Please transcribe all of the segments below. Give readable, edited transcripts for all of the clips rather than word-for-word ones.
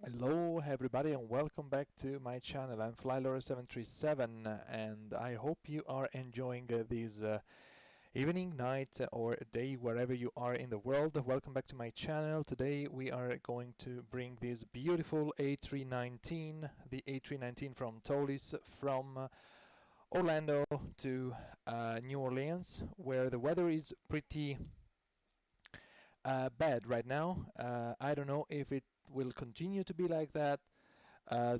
Hello everybody and welcome back to my channel. I'm FlyLore737 and I hope you are enjoying this evening, night or day wherever you are in the world. Welcome back to my channel. Today we are going to bring this beautiful A319, the A319 from Toliss from Orlando to New Orleans, where the weather is pretty bad right now. I don't know if it will continue to be like that.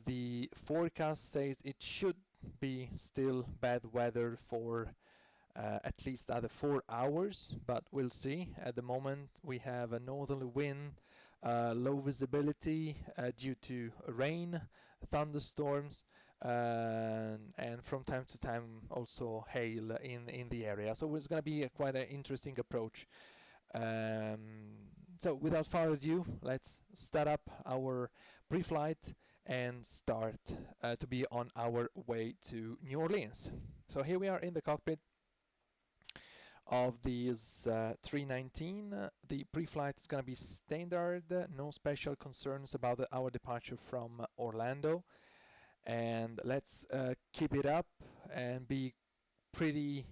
The forecast says it should be still bad weather for at least other 4 hours, but we'll see. At the moment, we have a northerly wind, low visibility due to rain, thunderstorms, and from time to time also hail in the area. So it's going to be quite an interesting approach. So without further ado, let's start up our pre-flight and start to be on our way to New Orleans. So here we are in the cockpit of these 319. The pre-flight is going to be standard, no special concerns about our departure from Orlando. And let's keep it up and be pretty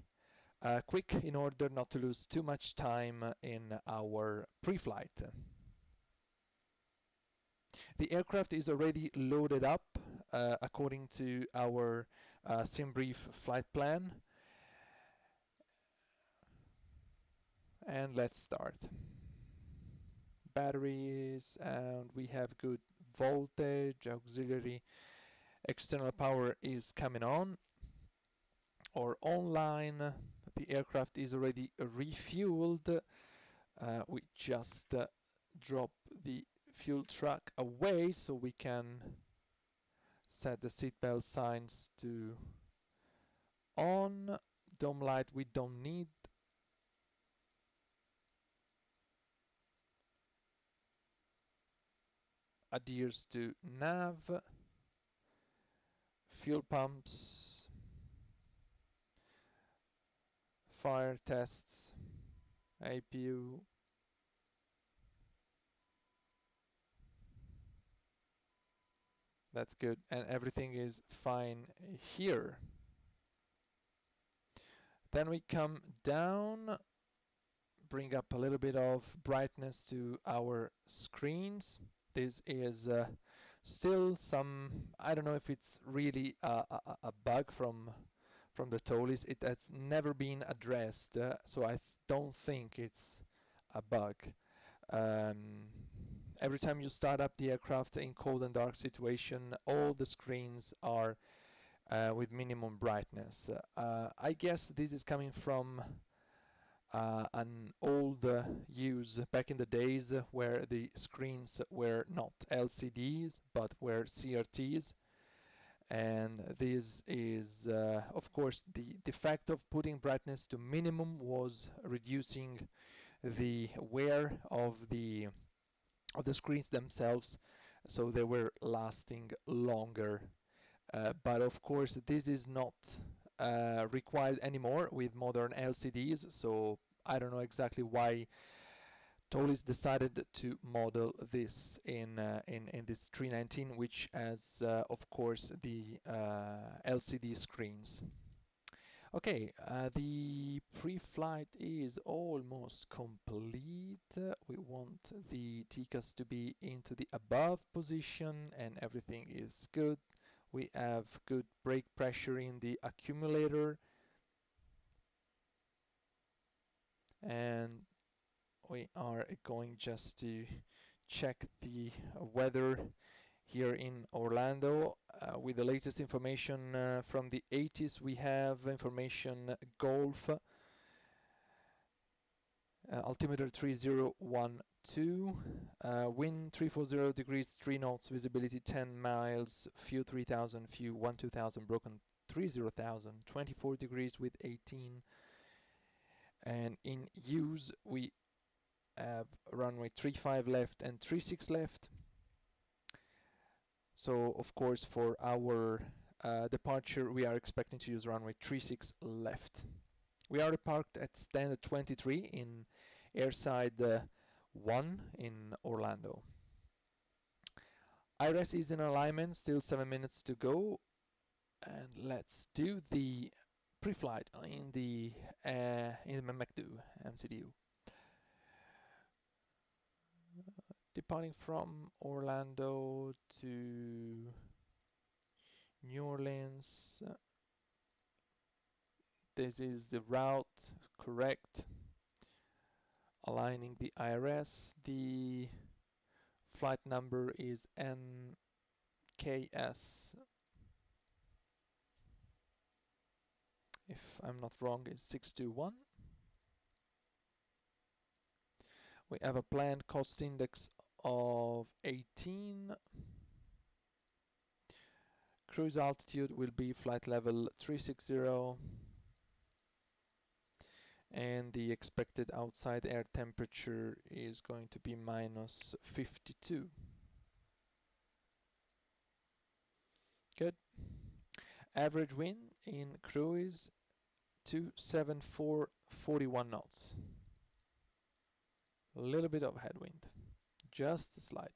quick in order not to lose too much time in our pre-flight. The aircraft is already loaded up according to our sim brief flight plan. And let's start. Batteries, and we have good voltage. Auxiliary external power is coming on or online. The aircraft is already refueled. We just drop the fuel truck away so we can set the seatbelt signs to on. Dome light we don't need. Adheres to nav. Fuel pumps. Fire tests. APU. That's good, and everything is fine here. Then we come down, bring up a little bit of brightness to our screens. This is still some, I don't know if it's really a bug from the Toliss. It has never been addressed, so I don't think it's a bug. Every time you start up the aircraft in cold and dark situation, all the screens are with minimum brightness. I guess this is coming from an old use back in the days where the screens were not LCDs but were CRTs. And this is, of course, the fact of putting brightness to minimum was reducing the wear of the screens themselves, so they were lasting longer. But of course, this is not required anymore with modern LCDs, so I don't know exactly why Toliss decided to model this in this 319, which has, of course, the LCD screens. Okay, the pre-flight is almost complete. We want the TCAS to be into the above position and everything is good. We have good brake pressure in the accumulator. And we are going just to check the weather here in Orlando. With the latest information from the 80s, we have information Golf, altimeter 3012, wind 340 degrees, 3 knots, visibility 10 miles, few 3000, few 12000, broken 30,000, 24 degrees with 18. And in use, we have runway 35 left and 36 left. So of course for our departure we are expecting to use runway 36 left. We are parked at standard 23 in airside 1 in Orlando. IRS is in alignment, still 7 minutes to go. And let's do the pre-flight in the MACD MCDU. Departing from Orlando to New Orleans. This is the route, correct. Aligning the IRS. The flight number is NKS. If I'm not wrong, is 621. We have a planned cost index of 18. Cruise altitude will be flight level 360. And the expected outside air temperature is going to be minus 52. Good. Average wind in cruise 274, 41 knots. A little bit of headwind, just a slight.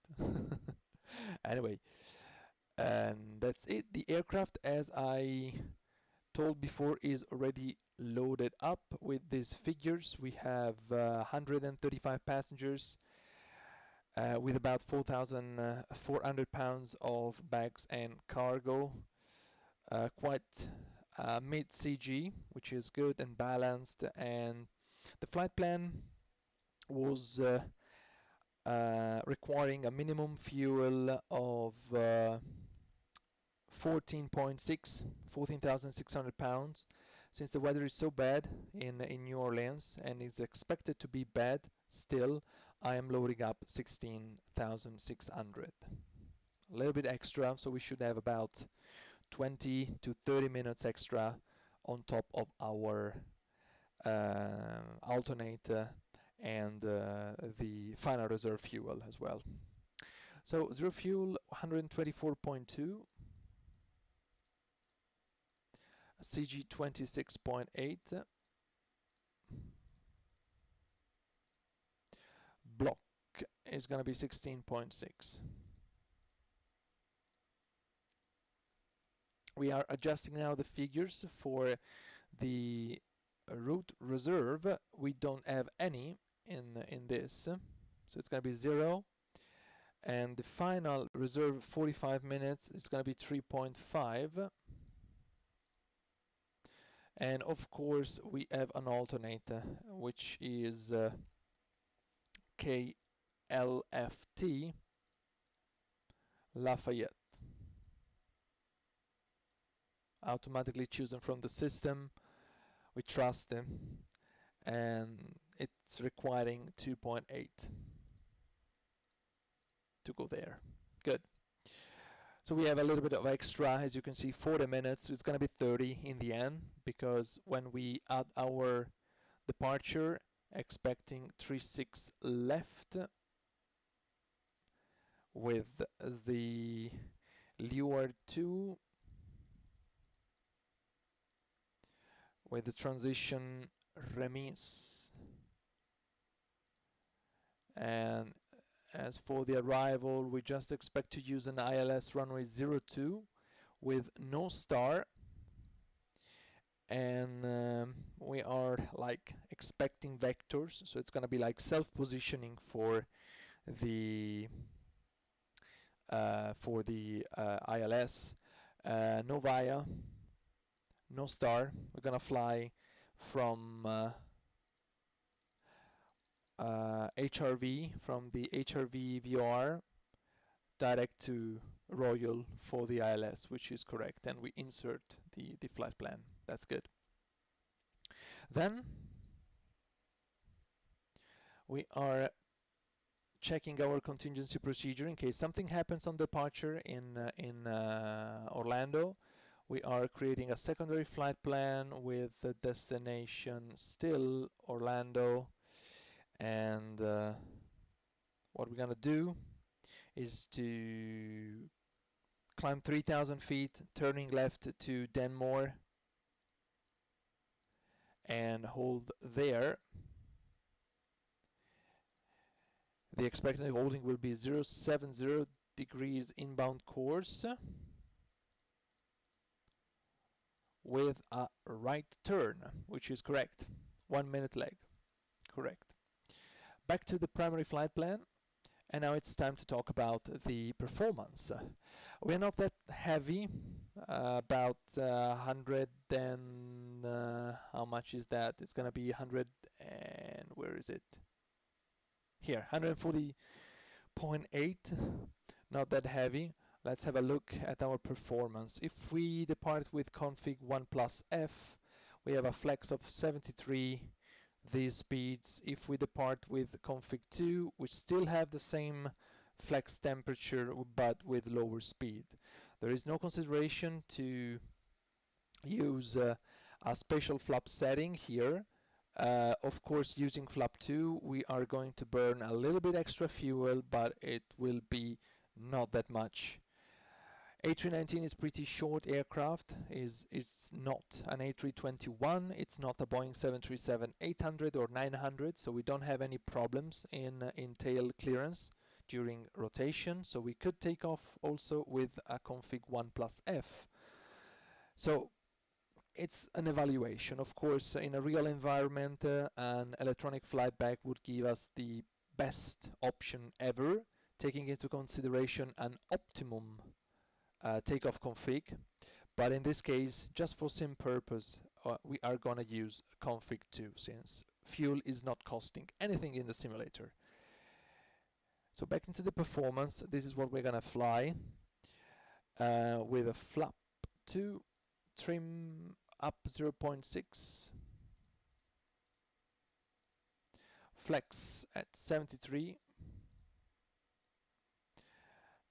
Anyway, and that's it. The aircraft, as I told before, is already loaded up with these figures. We have 135 passengers with about 4,400 pounds of bags and cargo. Quite mid CG, which is good and balanced. And the flight plan was requiring a minimum fuel of 14,600 pounds. Since the weather is so bad in New Orleans and is expected to be bad still, I am loading up 16,600. A little bit extra, so we should have about 20 to 30 minutes extra on top of our alternator and the final reserve fuel as well. So zero fuel 124.2, CG 26.8, block is going to be 16.6. We are adjusting now the figures for the route reserve. We don't have any in this, so it's going to be 0. And the final reserve 45 minutes is going to be 3.5. And of course we have an alternator, which is KLFT Lafayette. Automatically chosen from the system. We trust them. And it's requiring 2.8 to go there. Good. So we have a little bit of extra, as you can see, 40 minutes. It's going to be 30 in the end, because when we add our departure, expecting 36 left with the Luar 2, with the transition remise. And as for the arrival, we just expect to use an ILS runway 02 with no star. And we are like expecting vectors, so it's going to be like self-positioning for the ILS. No via, no star. We're going to fly from HRV, from the HRV VOR direct to Royal for the ILS, which is correct, and we insert the flight plan. That's good. Then we are checking our contingency procedure in case something happens on departure in Orlando. We are creating a secondary flight plan with the destination still Orlando, and what we're gonna do is to climb 3,000 feet, turning left to Denmore, and hold there. The expected holding will be 070 degrees inbound course with a right turn, which is correct. 1 minute leg, correct. Back to the primary flight plan. And now it's time to talk about the performance. We're not that heavy, about 100 and how much is that? It's gonna be 100 and where is it? Here, 140.8, not that heavy. Let's have a look at our performance. If we depart with config 1 plus F, we have a flex of 73. These speeds. If we depart with config 2, we still have the same flex temperature but with lower speed. There is no consideration to use a special flap setting here. Of course, using flap 2, we are going to burn a little bit extra fuel, but it will be not that much. A319 is pretty short aircraft. It's not an A321. It's not a Boeing 737-800 or 900. So we don't have any problems in tail clearance during rotation. So we could take off also with a config 1 plus F. So it's an evaluation. Of course, in a real environment, an electronic flight bag would give us the best option ever, taking into consideration an optimum takeoff config, but in this case, just for sim purpose, we are gonna use config 2 since fuel is not costing anything in the simulator. So back into the performance, this is what we're gonna fly with a flap 2, trim up 0.6, flex at 73,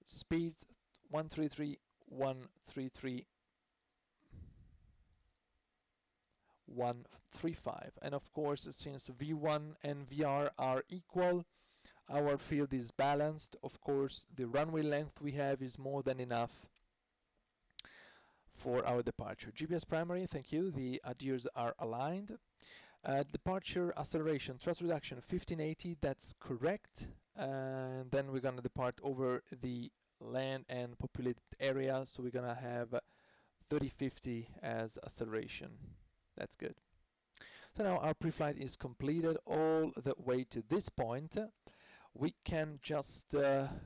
speed 133, 133, 135. And of course, since V1 and VR are equal, our field is balanced. Of course, the runway length we have is more than enough for our departure. GPS primary, thank you. The adheres are aligned. Departure acceleration, thrust reduction 1580, that's correct. And then we're gonna depart over the land and populated area, so we're gonna have 3050 as acceleration. That's good. So now our pre-flight is completed all the way to this point. We can just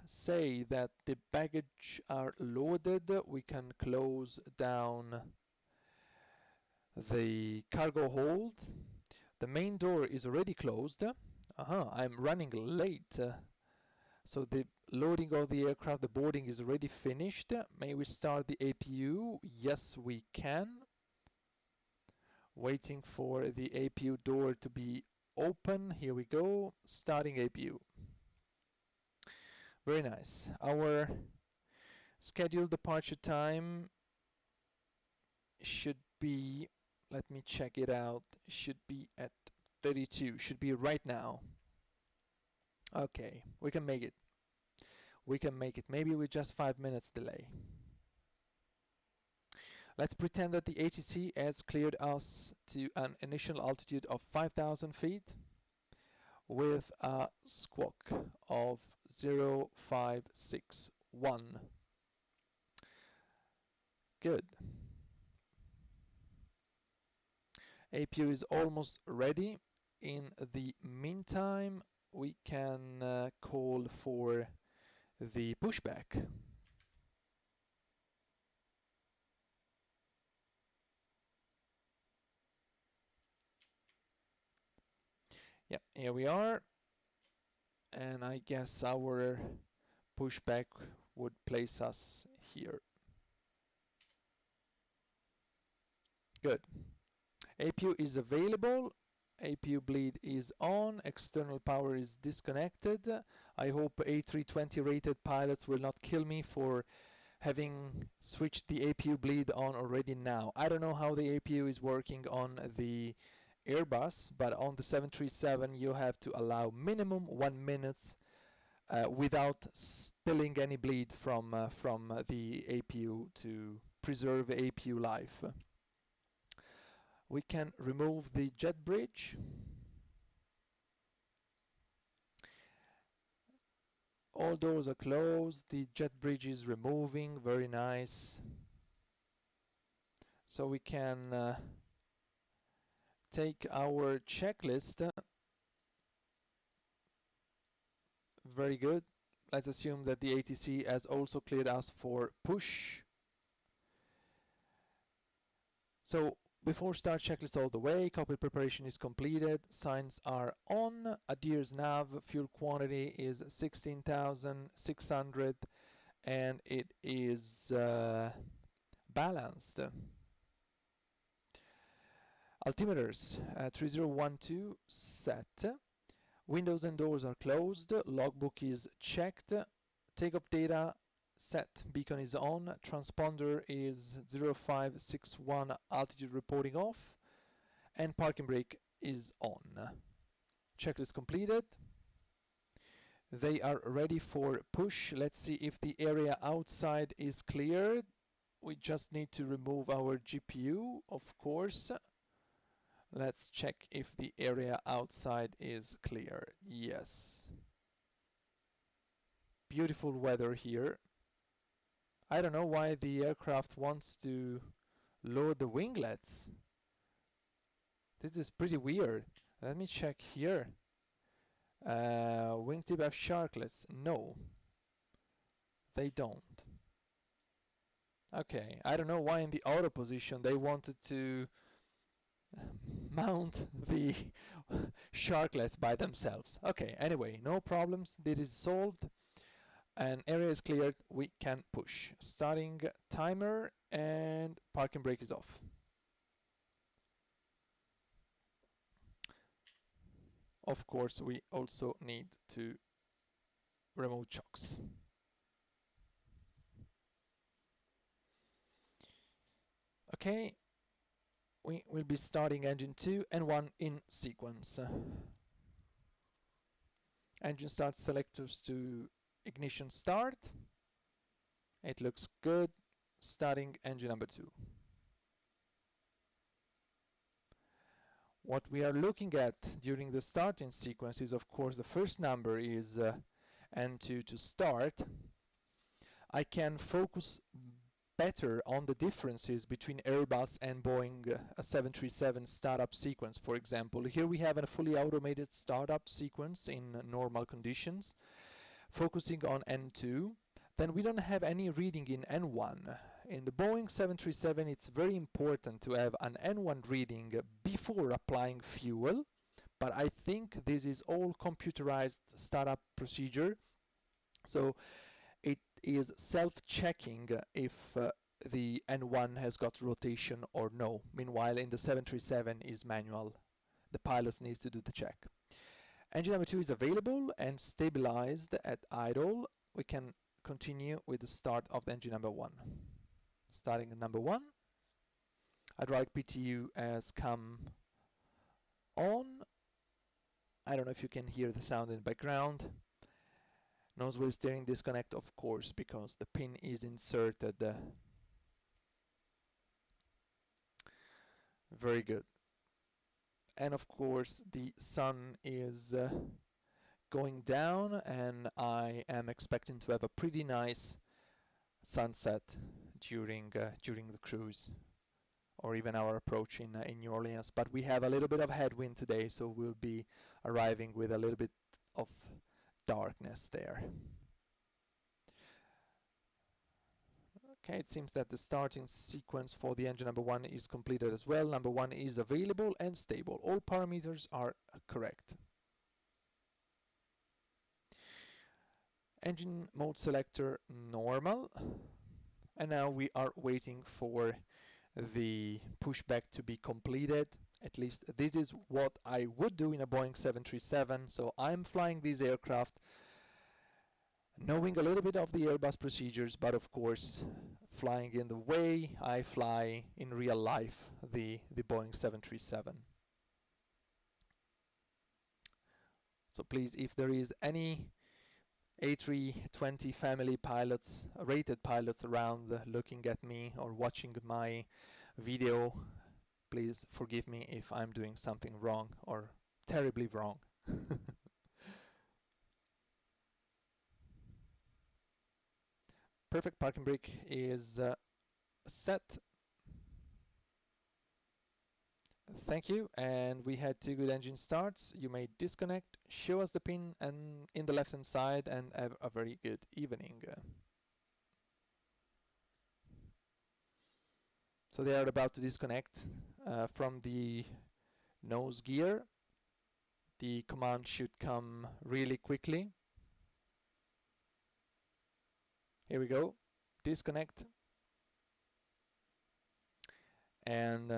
say that the baggage are loaded. We can close down the cargo hold. The main door is already closed. I'm running late. So the loading of the aircraft, the boarding is already finished. May we start the APU? Yes, we can. Waiting for the APU door to be open. Here we go. Starting APU. Very nice. Our scheduled departure time should be, let me check it out, should be at 32. Should be right now. Okay, we can make it. We can make it. Maybe with just 5 minutes delay. Let's pretend that the ATC has cleared us to an initial altitude of 5,000 feet with a squawk of 0561. Good. APU is almost ready. In the meantime, we can call for the pushback. Yeah, here we are. And I guess our pushback would place us here. Good. APU is available. APU bleed is on. External power is disconnected. I hope A320 rated pilots will not kill me for having switched the APU bleed on already now. I don't know how the APU is working on the Airbus, but on the 737 you have to allow minimum 1 minute without spilling any bleed from the APU to preserve APU life. We can remove the jet bridge. All doors are closed, the jet bridge is removing, very nice. So we can take our checklist. Very good. Let's assume that the ATC has also cleared us for push. So before start, checklist all the way, cockpit preparation is completed, signs are on, adheres nav, fuel quantity is 16,600 and it is balanced. Altimeters 3012 set. Windows and doors are closed. Logbook is checked. Takeoff data set. Beacon is on. Transponder is 0561 altitude reporting off. And parking brake is on. Checklist completed. They are ready for push. Let's see if the area outside is cleared. We just need to remove our GPU, of course. Let's check if the area outside is clear. Yes. Beautiful weather here. I don't know why the aircraft wants to load the winglets. This is pretty weird. Let me check here. Wingtip have sharklets. No, they don't. Okay, I don't know why in the auto position they wanted to mount the sharklets by themselves. Okay, anyway, no problems. This is solved. And area is cleared. We can push. Starting timer and parking brake is off. Of course, we also need to remove chocks. Okay, we will be starting engine 2 and 1 in sequence. Engine start selectors to ignition start. It looks good. Starting engine number 2. What we are looking at during the starting sequence is, of course, the first number is N2 to start. I can focus better on the differences between Airbus and Boeing 737 startup sequence. For example, here we have a fully automated startup sequence in normal conditions, focusing on N2. Then we don't have any reading in N1. In the Boeing 737, it's very important to have an N1 reading before applying fuel, but I think this is all computerized startup procedure. So it is self-checking if the N1 has got rotation or no. Meanwhile, in the 737 is manual. The pilot needs to do the check. Engine number 2 is available and stabilized at idle. We can continue with the start of engine number 1. Starting at number 1. Hydraulic PTU has come on. I don't know if you can hear the sound in the background. Nose wheel steering disconnect, of course, because the pin is inserted. Very good. And of course, the sun is going down, and I am expecting to have a pretty nice sunset during the cruise, or even our approach in New Orleans. But we have a little bit of headwind today, so we'll be arriving with a little bit of darkness there. Okay, it seems that the starting sequence for the engine number 1 is completed as well. Number 1 is available and stable. All parameters are correct. Engine mode selector normal. And now we are waiting for the pushback to be completed. At least this is what I would do in a Boeing 737. So I'm flying this aircraft knowing a little bit of the Airbus procedures, but of course flying in the way I fly in real life the Boeing 737. So please, if there is any A320 family pilots, rated pilots around looking at me or watching my video, please forgive me if I'm doing something wrong or terribly wrong. Perfect. Parking brake is set. Thank you. And we had 2 good engine starts. You may disconnect, show us the pin and in the left hand side, and have a very good evening. So they are about to disconnect from the nose gear. The command should come really quickly. Here we go. Disconnect. And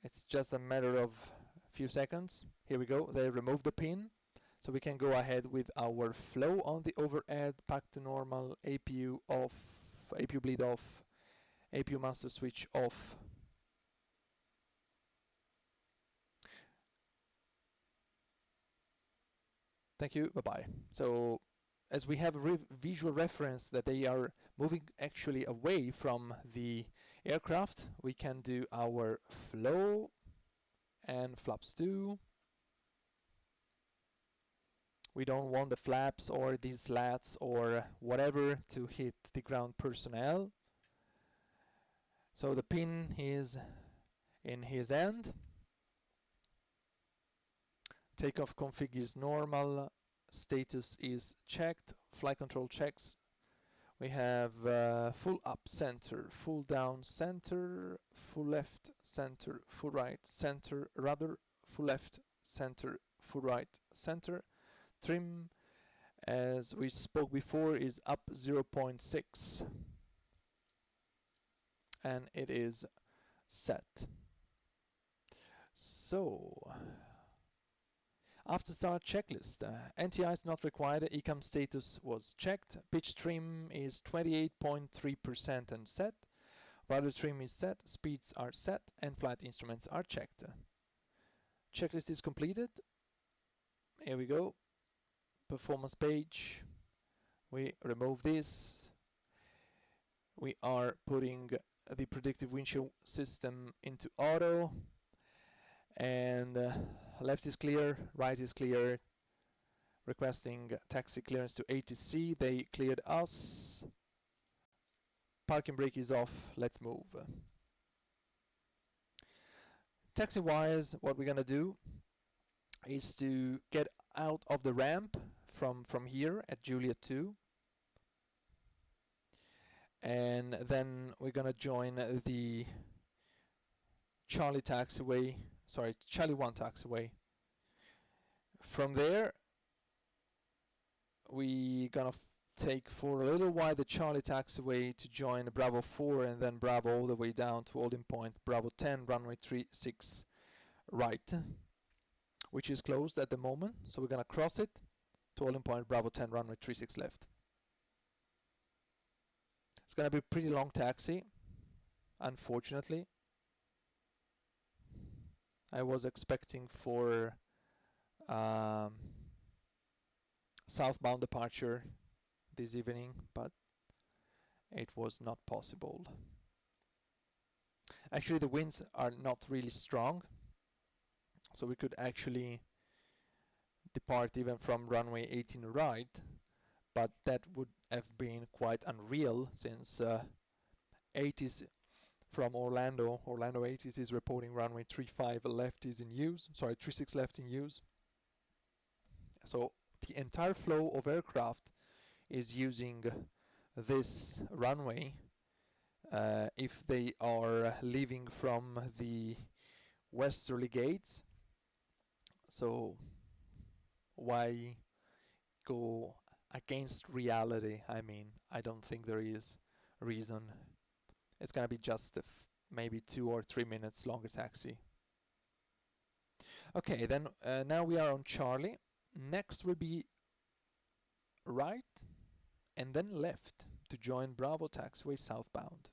it's just a matter of a few seconds. Here we go. They removed the pin. So we can go ahead with our flow on the overhead, back to normal, APU off, APU bleed off, APU master switch off. Thank you, bye-bye. So as we have a visual reference that they are moving actually away from the aircraft, we can do our flow and flaps 2. We don't want the flaps or these slats or whatever to hit the ground personnel. So the pin is in his end. Takeoff config is normal. Status is checked. Flight control checks. We have full up center, full down center, full left center, full right center, rudder, full left center, full right center. Trim, as we spoke before, is up 0.6 and it is set. So after start checklist, NTI is not required, ECAM status was checked, pitch trim is 28.3% and set, rudder trim is set, speeds are set, and flight instruments are checked. Checklist is completed. Here we go. Performance page. We remove this. We are putting the predictive windshield system into auto. And left is clear, right is clear. Requesting taxi clearance to ATC. They cleared us. Parking brake is off. Let's move. Taxi wise, what we're gonna do is to get out of the ramp from here at Juliet 2. And then we're gonna join the Charlie taxiway, sorry, Charlie 1 taxiway. From there, we gonna take for a little while the Charlie taxiway to join Bravo 4 and then Bravo all the way down to holding point Bravo 10, runway 36 right, which is closed at the moment. So we're gonna cross it to holding point Bravo 10, runway 36 left. It's gonna be a pretty long taxi, unfortunately. I was expecting for southbound departure this evening, but it was not possible. Actually, the winds are not really strong, so we could actually depart even from runway 18 right, but that would have been quite unreal since 80s from Orlando 80s is reporting runway 35 left is in use, sorry, 36 left in use. So the entire flow of aircraft is using this runway if they are leaving from the westerly gates. So why go against reality? I mean, I don't think there is reason. It's gonna be just maybe 2 or 3 minutes longer taxi. Okay, then now we are on Charlie. Next will be right and then left to join Bravo taxiway southbound.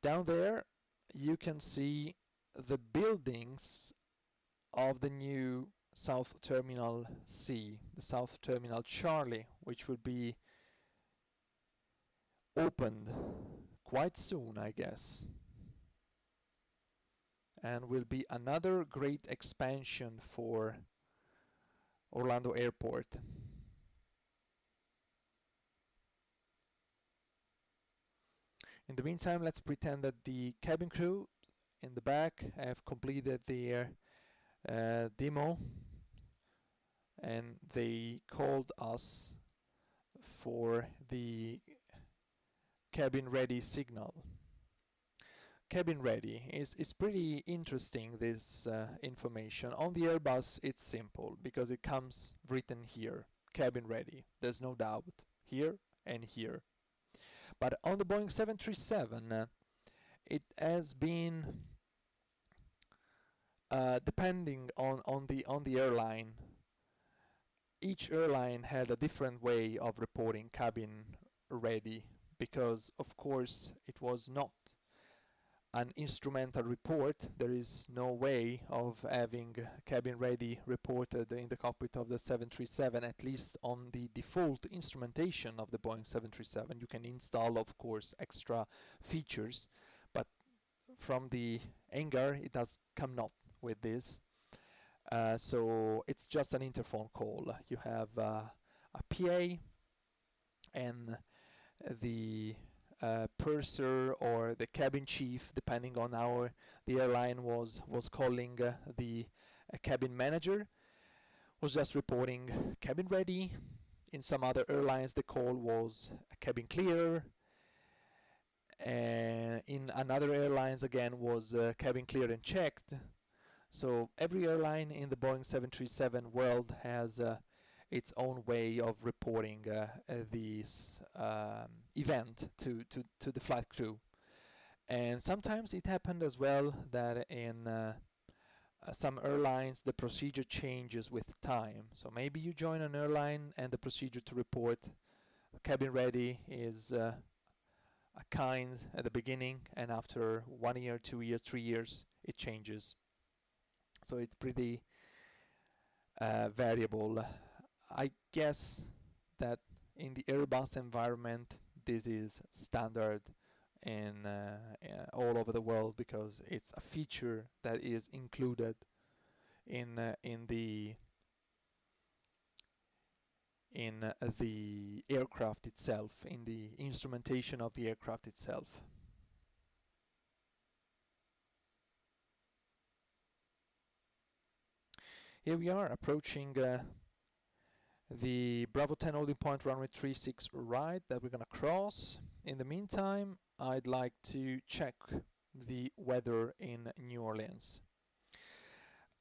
Down there you can see the buildings of the new South Terminal C, the South Terminal Charlie, which will be opened quite soon, I guess, and will be another great expansion for Orlando Airport. In the meantime, let's pretend that the cabin crew in the back have completed their demo, and they called us for the cabin ready signal. Cabin ready is pretty interesting, this information. On the Airbus it's simple because it comes written here, cabin ready, there's no doubt, here and here. But on the Boeing 737 it has been depending on the airline. Each airline had a different way of reporting cabin ready because of course it was not an instrumental report. There is no way of having cabin ready reported in the cockpit of the 737, at least on the default instrumentation of the Boeing 737. You can install, of course, extra features, but from the hangar it does come not with this. So it's just an interphone call. You have a PA and the purser or the cabin chief, depending on how the airline was calling the cabin manager, was just reporting cabin ready. In some other airlines, the call was cabin clear. In another airlines, again, was cabin clear and checked. So every airline in the Boeing 737 world has its own way of reporting this event to the flight crew. And sometimes it happened as well that in some airlines the procedure changes with time. So maybe you join an airline and the procedure to report cabin ready is a kind at the beginning, and after 1 year, 2 years, 3 years, it changes. So it's pretty variable. I guess that in the Airbus environment, this is standard in all over the world because it's a feature that is included in the aircraft itself, in the instrumentation of the aircraft itself. Here we are approaching the Bravo 10 holding point runway 36 right that we're gonna cross. In the meantime, I'd like to check the weather in New Orleans.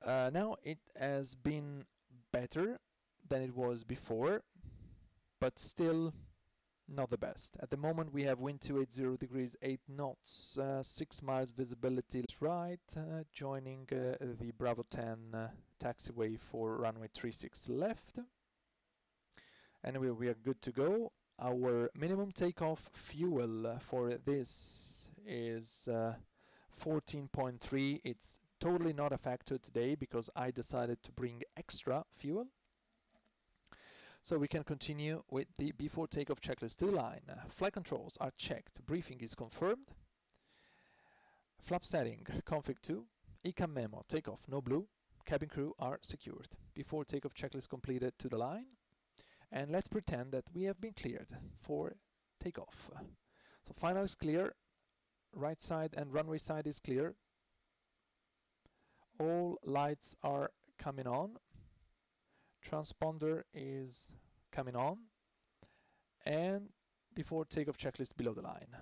Now it has been better than it was before, but still not the best. At the moment we have wind 280 degrees 8 knots, 6 miles visibility right, joining the Bravo 10 taxiway for runway 36 left. Anyway, we are good to go. Our minimum takeoff fuel for this is 14.3. It's totally not a factor today because I decided to bring extra fuel. So we can continue with the before takeoff checklist to the line. Flight controls are checked. Briefing is confirmed. Flap setting, config 2. ECAM memo, takeoff, no blue. Cabin crew are secured. Before takeoff checklist completed to the line. And let's pretend that we have been cleared for takeoff. So final is clear, right side and runway side is clear. All lights are coming on. Transponder is coming on. And before takeoff checklist below the line.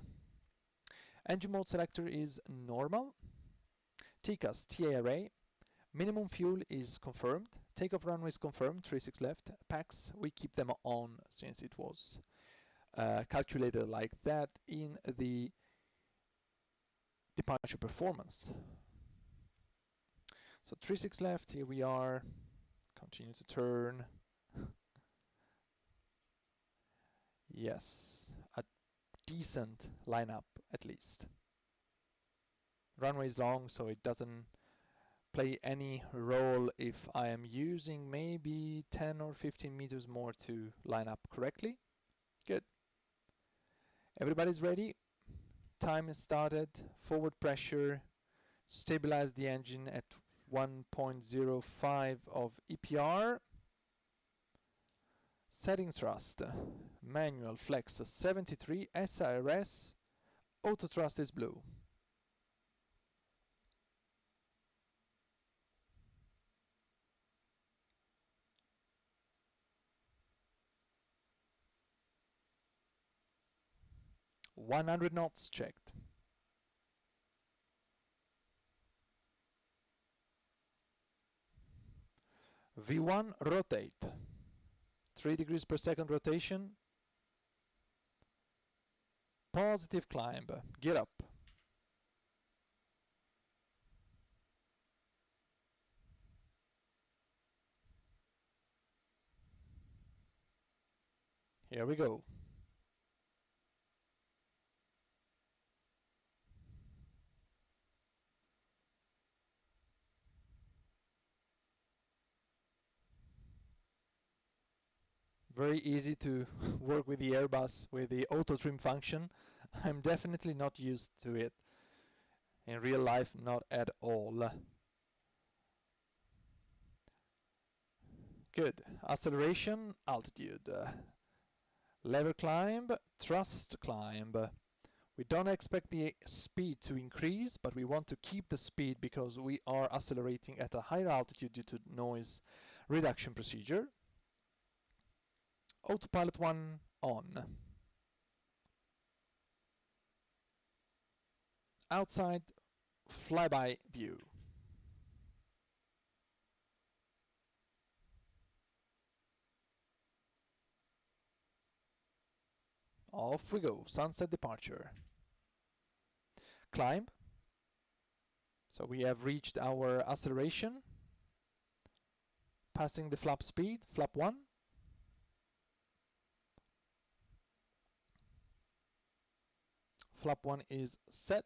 Engine mode selector is normal. TCAS, TA array. Minimum fuel is confirmed. Takeoff runway is confirmed, 36 left. PACs, we keep them on since it was calculated like that in the departure performance. So 36 left, here we are. Continue to turn. Yes, a decent lineup at least. Runway is long, so it doesn't play any role if I am using maybe 10 or 15 meters more to line up correctly. Good. Everybody's ready. Time is started. Forward pressure. Stabilize the engine at 1.05 of EPR. Setting thrust, manual flex 73, SRS, auto thrust is blue. "100 knots checked. V1 rotate, 3 degrees per second rotation, positive climb, gear up. Here we go. Very easy to work with the Airbus with the auto trim function. I'm definitely not used to it. In real life, not at all. Good. Acceleration, altitude. Lever climb, thrust climb. We don't expect the speed to increase, but we want to keep the speed because we are accelerating at a higher altitude due to noise reduction procedure. Autopilot 1 on. Outside flyby view. Off we go, sunset departure. Climb. So we have reached our acceleration. Passing the flap speed, flap 1. Flap 1 is set.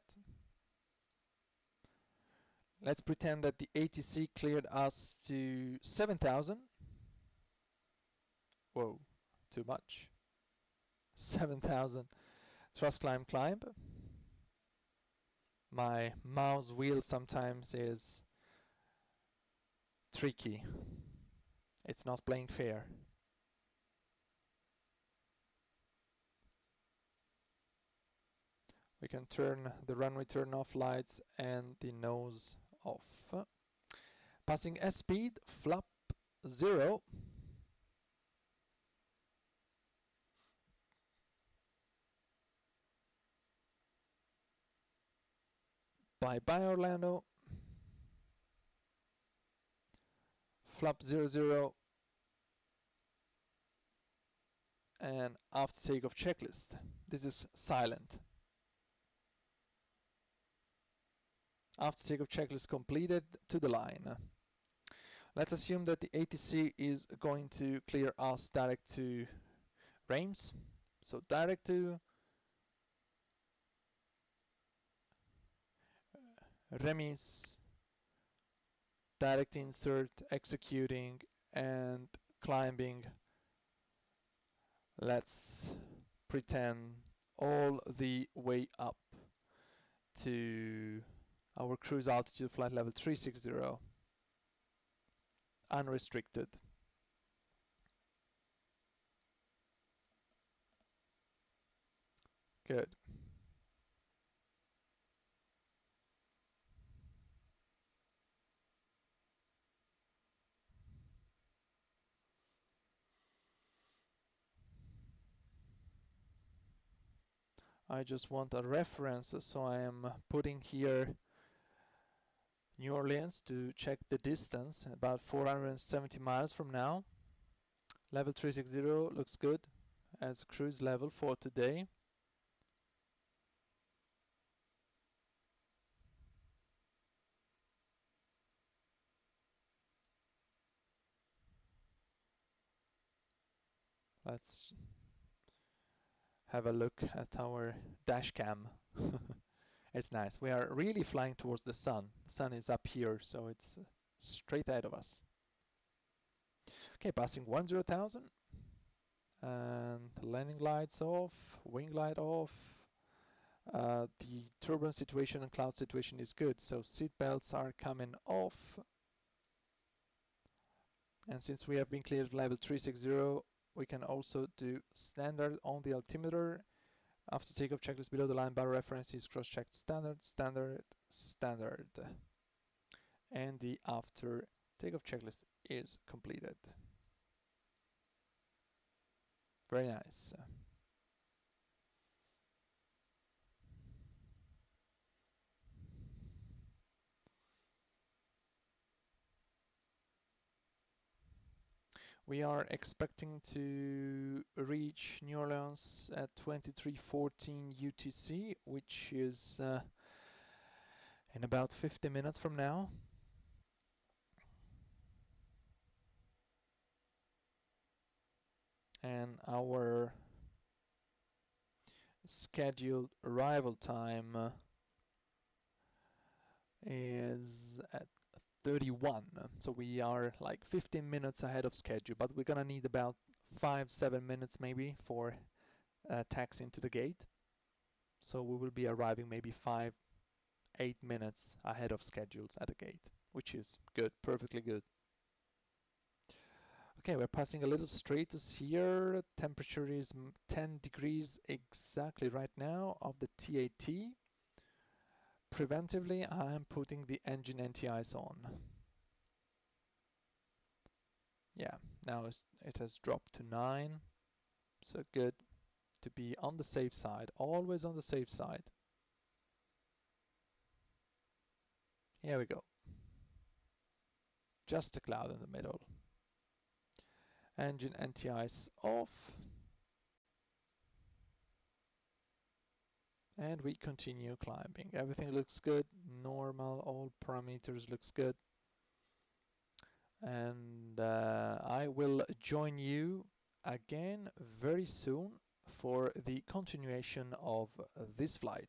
Let's pretend that the ATC cleared us to 7,000. Whoa, too much. 7,000. Thrust climb. My mouse wheel sometimes is tricky. It's not playing fair. We can turn the runway turn off lights and the nose off. Passing S speed, flap 0. Bye bye Orlando. Flap 00. And after takeoff checklist. This is silent. After takeoff checklist completed, to the line. Let's assume that the ATC is going to clear us direct to Reims. So direct to Remis, direct insert, executing and climbing. Let's pretend all the way up to our cruise altitude flight level 360, unrestricted. Good. I just want a reference, so I am putting here New Orleans to check the distance, about 470 miles from now. Level 360 looks good as cruise level for today. Let's have a look at our dash cam. It's nice. We are really flying towards the sun. The sun is up here, so it's straight ahead of us. Okay, passing 10,000. And landing lights off, wing light off. The turbulence situation and cloud situation is good, so seat belts are coming off. And since we have been cleared level 360, We can also do standard on the altimeter. After takeoff checklist below the line bar reference is cross-checked standard, standard, standard. And the after takeoff checklist is completed. Very nice. We are expecting to reach New Orleans at 23:14 UTC, which is in about 50 minutes from now. And our scheduled arrival time is at 31. So we are like 15 minutes ahead of schedule, but we're gonna need about 5-7 minutes maybe for taxiing to the gate. So we will be arriving maybe 5-8 minutes ahead of schedules at the gate, which is good, perfectly good. Okay, we're passing a little stratus here. Temperature is 10 degrees exactly right now of the TAT. Preventively, I'm putting the engine NTIs on. Yeah, now it has dropped to 9. So good to be on the safe side, always on the safe side. Here we go. Just a cloud in the middle. Engine NTIs off. And we continue climbing. Everything looks good, normal, all parameters looks good. And I will join you again very soon for the continuation of this flight.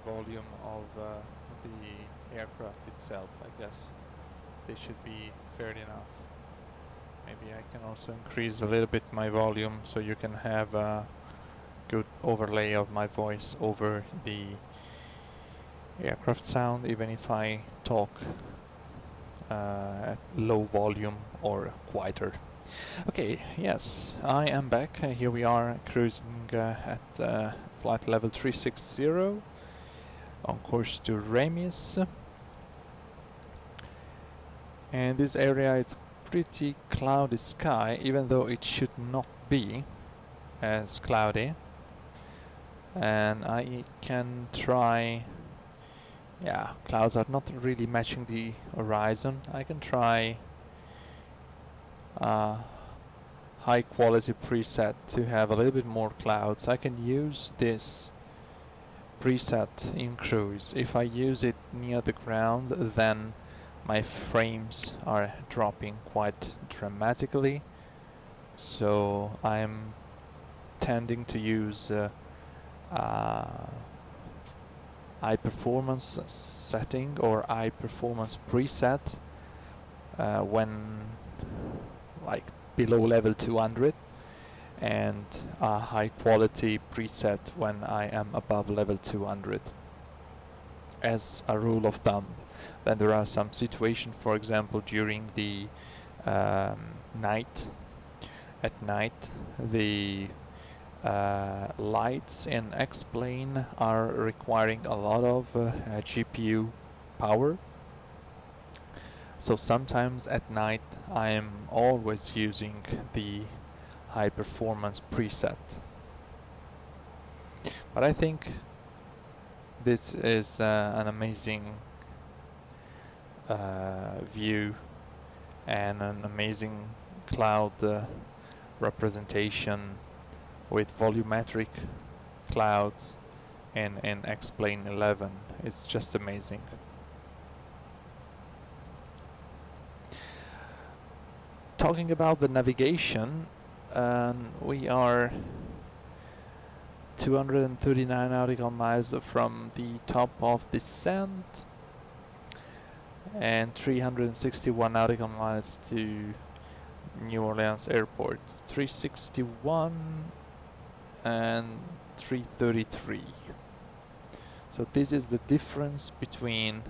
volume of the aircraft itself. I guess they should be fair enough. Maybe I can also increase a little bit my volume so you can have a good overlay of my voice over the aircraft sound, even if I talk at low volume or quieter. Okay, yes, I am back. Here we are cruising at flight level 360 on course to Remis. And this area is pretty cloudy sky, even though it should not be as cloudy. And I can try, yeah, clouds are not really matching the horizon. I can try high quality preset to have a little bit more clouds. I can use this preset in cruise. If I use it near the ground, then my frames are dropping quite dramatically. So I'm tending to use high performance setting or high performance preset when like below level 200, and a high quality preset when I am above level 200 as a rule of thumb. Then there are some situations, for example during the night. At night the lights in X-plane are requiring a lot of GPU power. So sometimes at night I am always using the high performance preset. But I think this is an amazing view and an amazing cloud representation with volumetric clouds in X-plane 11. It's just amazing. Talking about the navigation, we are 239 nautical miles from the top of descent and 361 nautical miles to New Orleans Airport. 361 and 333. So this is the difference between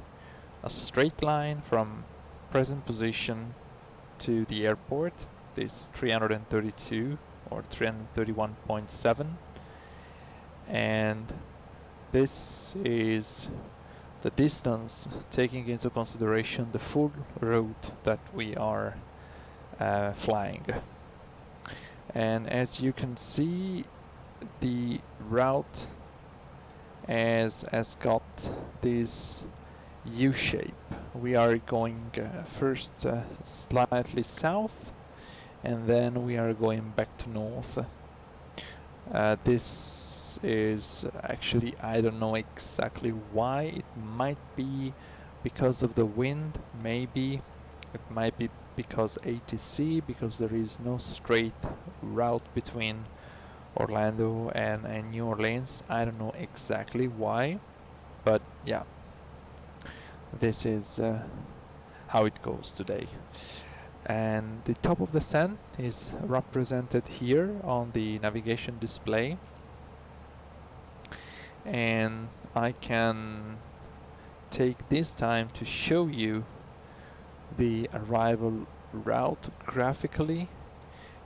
a straight line from present position to the airport, this 332 or 331.7, and this is the distance taking into consideration the full route that we are flying. And as you can see, the route has got this U-shape. We are going first slightly south, and then we are going back to north. This is actually, I don't know exactly why. It might be because of the wind, maybe. It might be because ATC, because there is no straight route between Orlando and New Orleans. I don't know exactly why, but yeah, this is how it goes today. And the top of the sun is represented here on the navigation display, and I can take this time to show you the arrival route graphically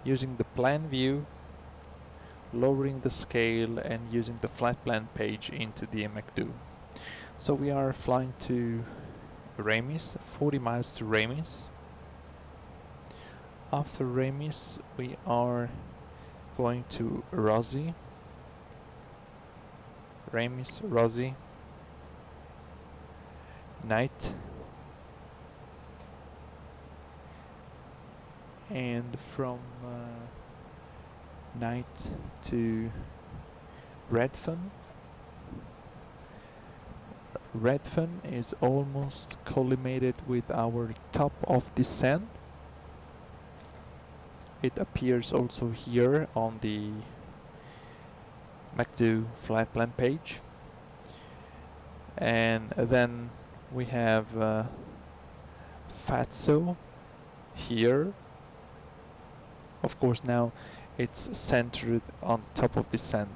using the plan view, lowering the scale, and using the flight plan page into the MacDo. So we are flying to Remis, 40 miles to Remis. After Remis we are going to Roissy. Remis, Roissy, night, and from night to Redfern. Redfern is almost collimated with our top of descent. It appears also here on the MacDo flight plan page. And then we have Fatso here. Of course, now it's centered on top of descent,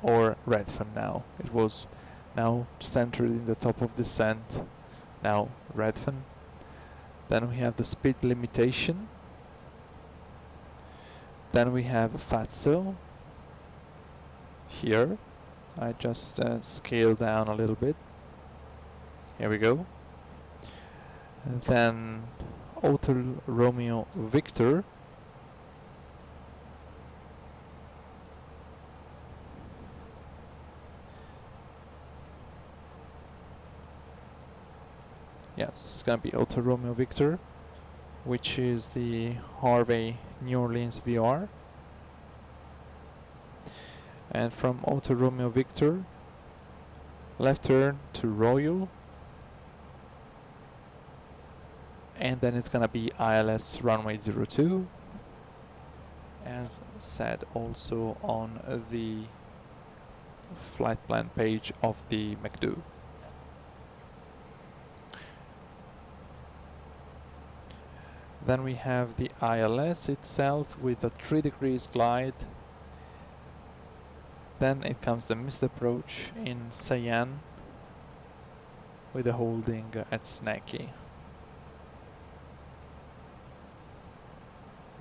or Redfern now. It was now centered in the top of descent, now Redfern. Then we have the speed limitation. Then we have Fatso here. I just scale down a little bit. Here we go. And then Hotel Romeo Victor. Yes, it's gonna be Hotel Romeo Victor, which is the Harvey New Orleans VR. And from Hotel Romeo Victor, left turn to Royal. And then it's gonna be ILS runway 02, as said also on the flight plan page of the McDo. Then we have the ILS itself with a 3 degrees glide. Then it comes the missed approach in Cyan with a holding at Snacky.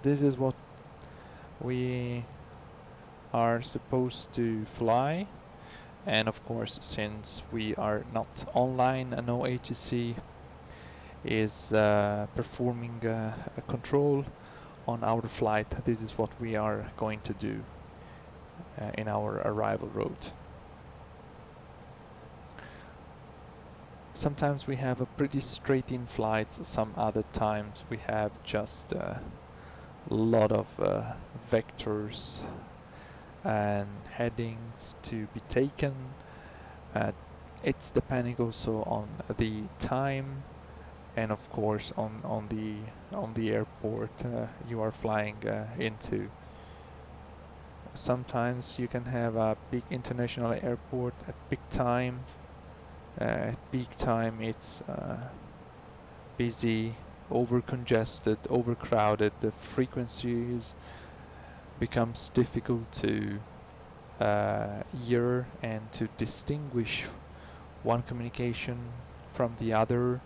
This is what we are supposed to fly, and of course, since we are not online, no ATC is performing a control on our flight. This is what we are going to do in our arrival route. Sometimes we have a pretty straight in flights, some other times we have just a lot of vectors and headings to be taken. It's depending also on the time and of course on the airport you are flying into. Sometimes you can have a big international airport at peak time. At peak time it's busy, over congested, overcrowded. The frequencies becomes difficult to hear and to distinguish one communication from the other.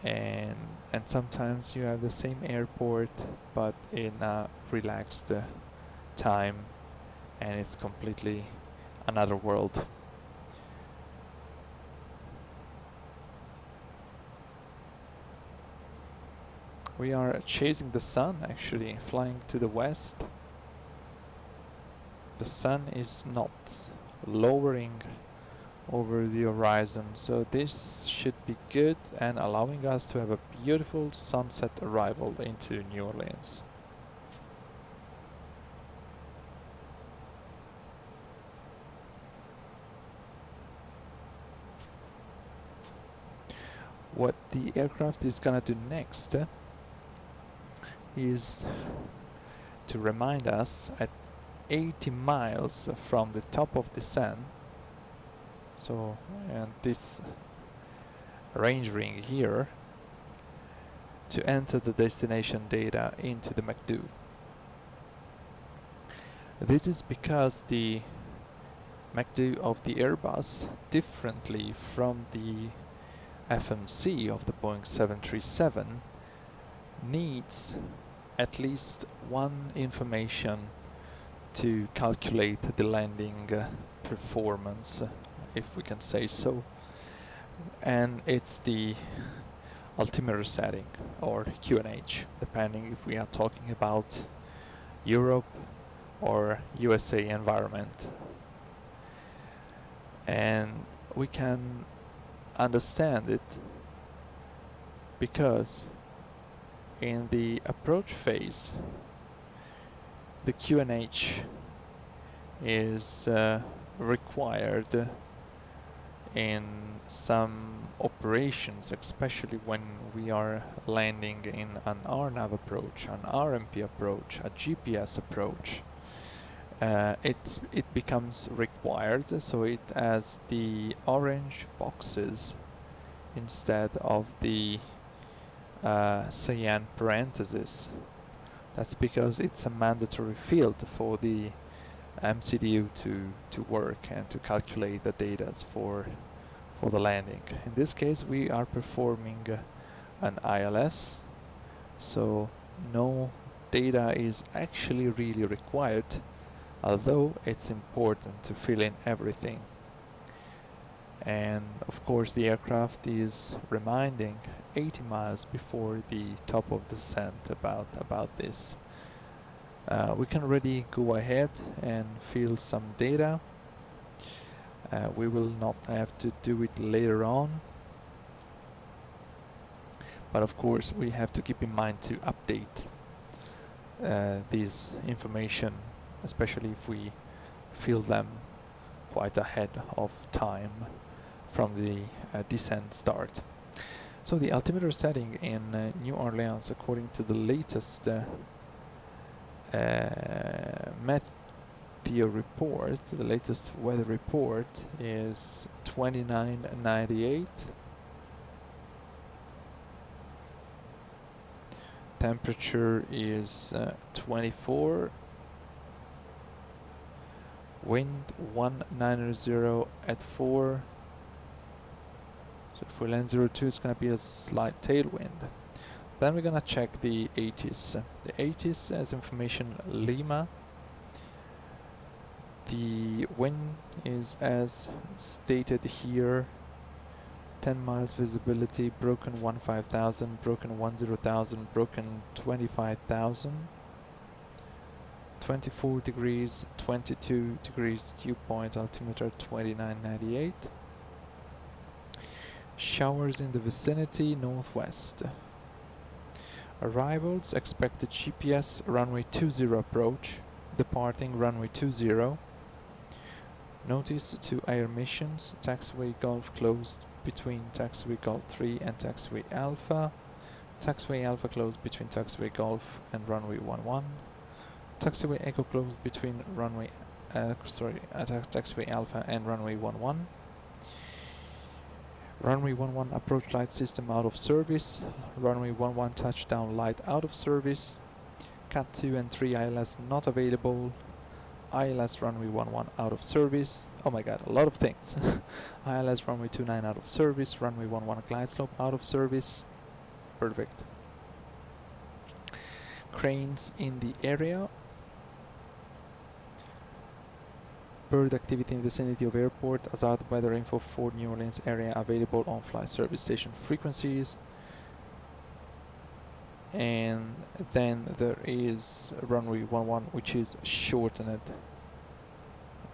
And sometimes you have the same airport but in a relaxed time, and it's completely another world. We are chasing the sun, actually, flying to the west. The sun is not lowering over the horizon, so this should be good and allowing us to have a beautiful sunset arrival into New Orleans. What the aircraft is gonna do next is to remind us at 80 miles from the top of the sun. So, and this range ring here, to enter the destination data into the McDo. This is because the McDo of the Airbus, differently from the FMC of the Boeing 737, needs at least one information to calculate the landing performance, if we can say so, and it's the altimeter setting, or QNH, depending if we are talking about Europe or USA environment. And we can understand it because in the approach phase the QNH is required in some operations, especially when we are landing in an RNAV approach, an RMP approach, a GPS approach. it becomes required, so it has the orange boxes instead of the cyan parentheses. That's because it's a mandatory field for the MCDU to work and to calculate the data for the landing. In this case, we are performing an ILS, so no data is actually really required, although it's important to fill in everything. And of course the aircraft is reminding 80 miles before the top of descent about this. We can already go ahead and fill some data. We will not have to do it later on, but of course we have to keep in mind to update this information, especially if we fill them quite ahead of time from the descent start. So the altimeter setting in New Orleans, according to the latest Meteo report, the latest weather report, is 29.98. Temperature is 24. Wind 190 at 4. So if we land 02, it's going to be a slight tailwind. Then we're going to check the 80s. The 80s has information Lima. The wind is as stated here. 10 miles visibility, broken 15,000, broken 10,000, broken 25,000. 24 degrees, 22 degrees dew point, altimeter 29.98. Showers in the vicinity, northwest. Arrivals, expected GPS, runway 20 approach, departing runway 20. Notice to air missions, taxiway Golf closed between taxiway Golf 3 and taxiway Alpha. Taxiway Alpha closed between taxiway Golf and runway 11. Taxiway Echo closed between runway, taxiway Alpha and runway 11. Runway 11 approach light system out of service. Runway 11 touchdown light out of service. Cat 2 and 3 ILS not available. ILS runway 11 out of service. Oh my god, a lot of things. ILS runway 29 out of service. Runway 11 glide slope out of service. Perfect. Cranes in the area. Bird activity in the vicinity of airport. Hazard weather info for New Orleans area available on fly service station frequencies. And then there is runway 11, which is shortened,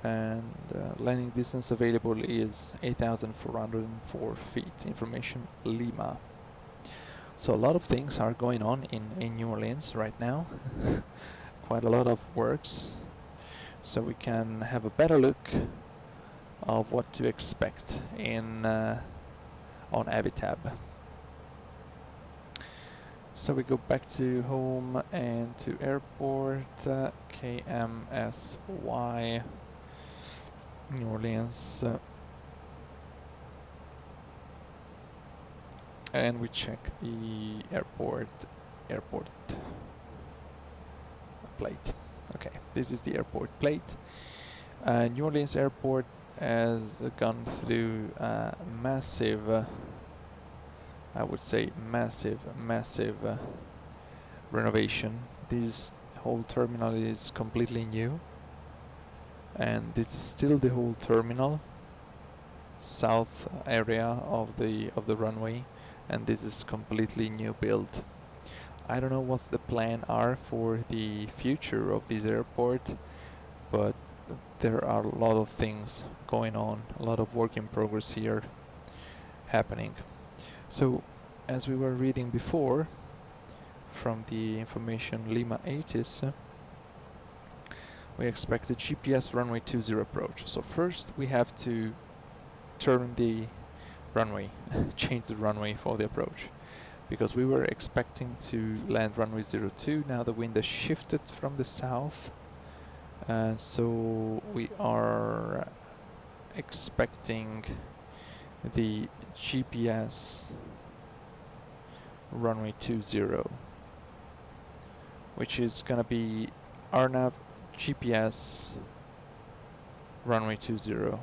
and landing distance available is 8,404 feet. Information Lima. So a lot of things are going on in New Orleans right now. Quite a lot of works, so we can have a better look of what to expect in on Avitab. So we go back to home and to airport, KMSY, New Orleans, and we check the airport plate. Okay, this is the airport plate. New Orleans airport has gone through massive, I would say massive renovation. This whole terminal is completely new, and this is still the whole terminal, south area of the runway, and this is completely new build. I don't know what the plan are for the future of this airport, but there are a lot of things going on, a lot of work in progress here happening. So, as we were reading before, from the information Lima 80s, we expect the GPS runway 20 approach. So first we have to turn the runway, change the runway for the approach, because we were expecting to land runway 02. Now the wind has shifted from the south So we are expecting the GPS runway 20, which is gonna be RNAV GPS runway 20.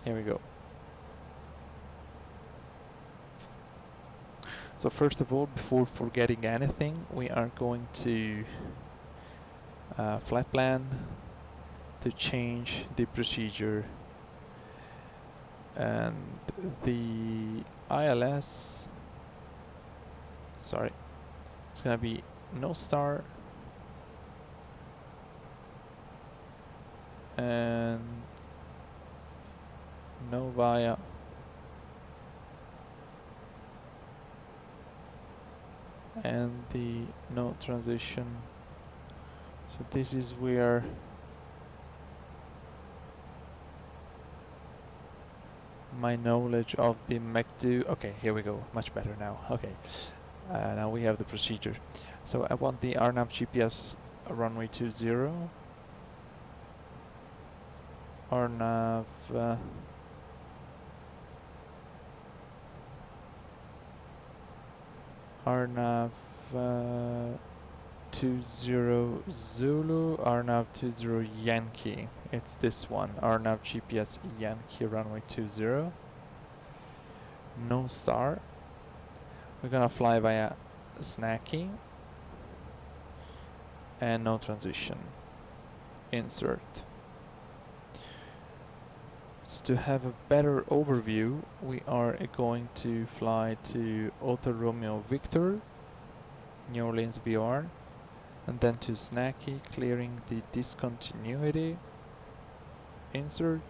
Here we go. So first of all, before forgetting anything, we are going to flight plan to change the procedure, and the ILS, sorry, it's gonna be no star and no via and the no transition. So this is where my knowledge of the MEC2, okay, here we go, much better now. Okay, now we have the procedure. So I want the RNAV GPS runway 20, RNAV RNAV 20 Zulu, RNAV 20 Yankee. It's this one, RNAV GPS Yankee runway 20. No star. We're gonna fly via Snacky and no transition. Insert. So to have a better overview, we are going to fly to Hotel Romeo Victor, New Orleans VR, and then to Snacky, clearing the discontinuity. Insert.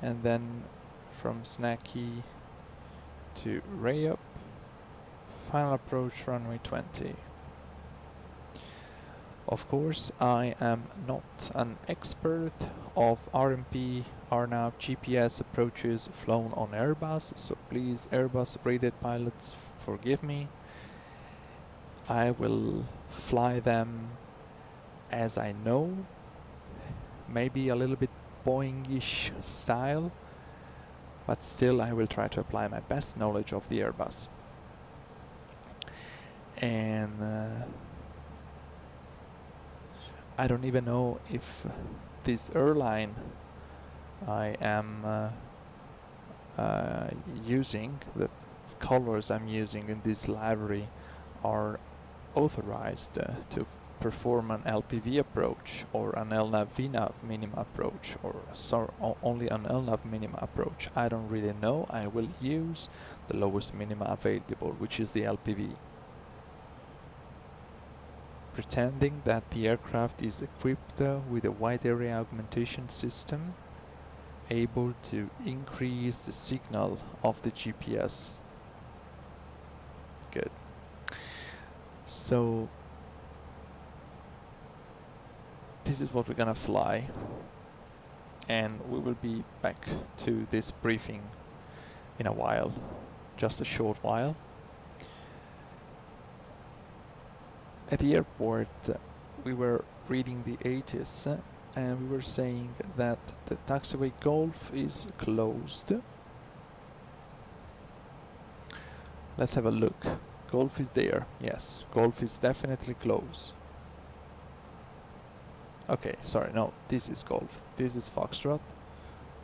And then from Snacky to Rayup, final approach runway 20. Of course, I am not an expert of RMP, RNAV, GPS approaches flown on Airbus, so please, Airbus rated pilots, forgive me. I will fly them as I know, maybe a little bit Boeing-ish style, but still I will try to apply my best knowledge of the Airbus. And I don't even know if this airline I am using, the colors I'm using in this library, are authorized to perform an LPV approach or an LNAV VNAV minima approach, or sorry, only an LNAV minima approach. I don't really know. I will use the lowest minima available, which is the LPV, pretending that the aircraft is equipped with a wide area augmentation system able to increase the signal of the GPS. Good. So this is what we're gonna fly, and we will be back to this briefing in a while, just a short while. At the airport, we were reading the ATIS, and we were saying that the taxiway Golf is closed. Let's have a look. Golf is there. Yes, Golf is definitely closed. Okay, sorry, no, this is Golf. This is Foxtrot.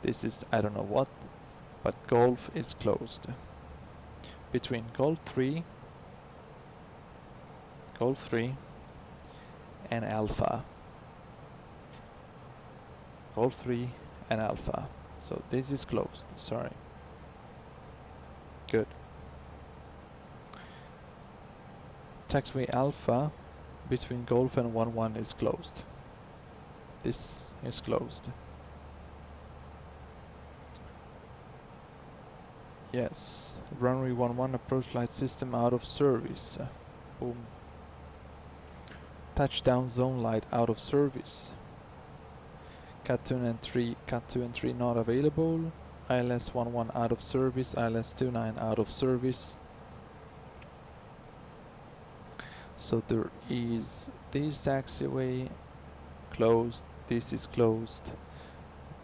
This is I don't know what, but Golf is closed. Between Golf 3 and Alpha. Golf 3 and Alpha. So this is closed, sorry. Good. Taxiway Alpha between Golf and 11 is closed. This is closed. Yes, runway 11 approach light system out of service. Boom. Touchdown zone light out of service. Cat 2 and 3 not available. ILS 11 out of service. ILS 29 out of service. So there is this taxiway closed, this is closed,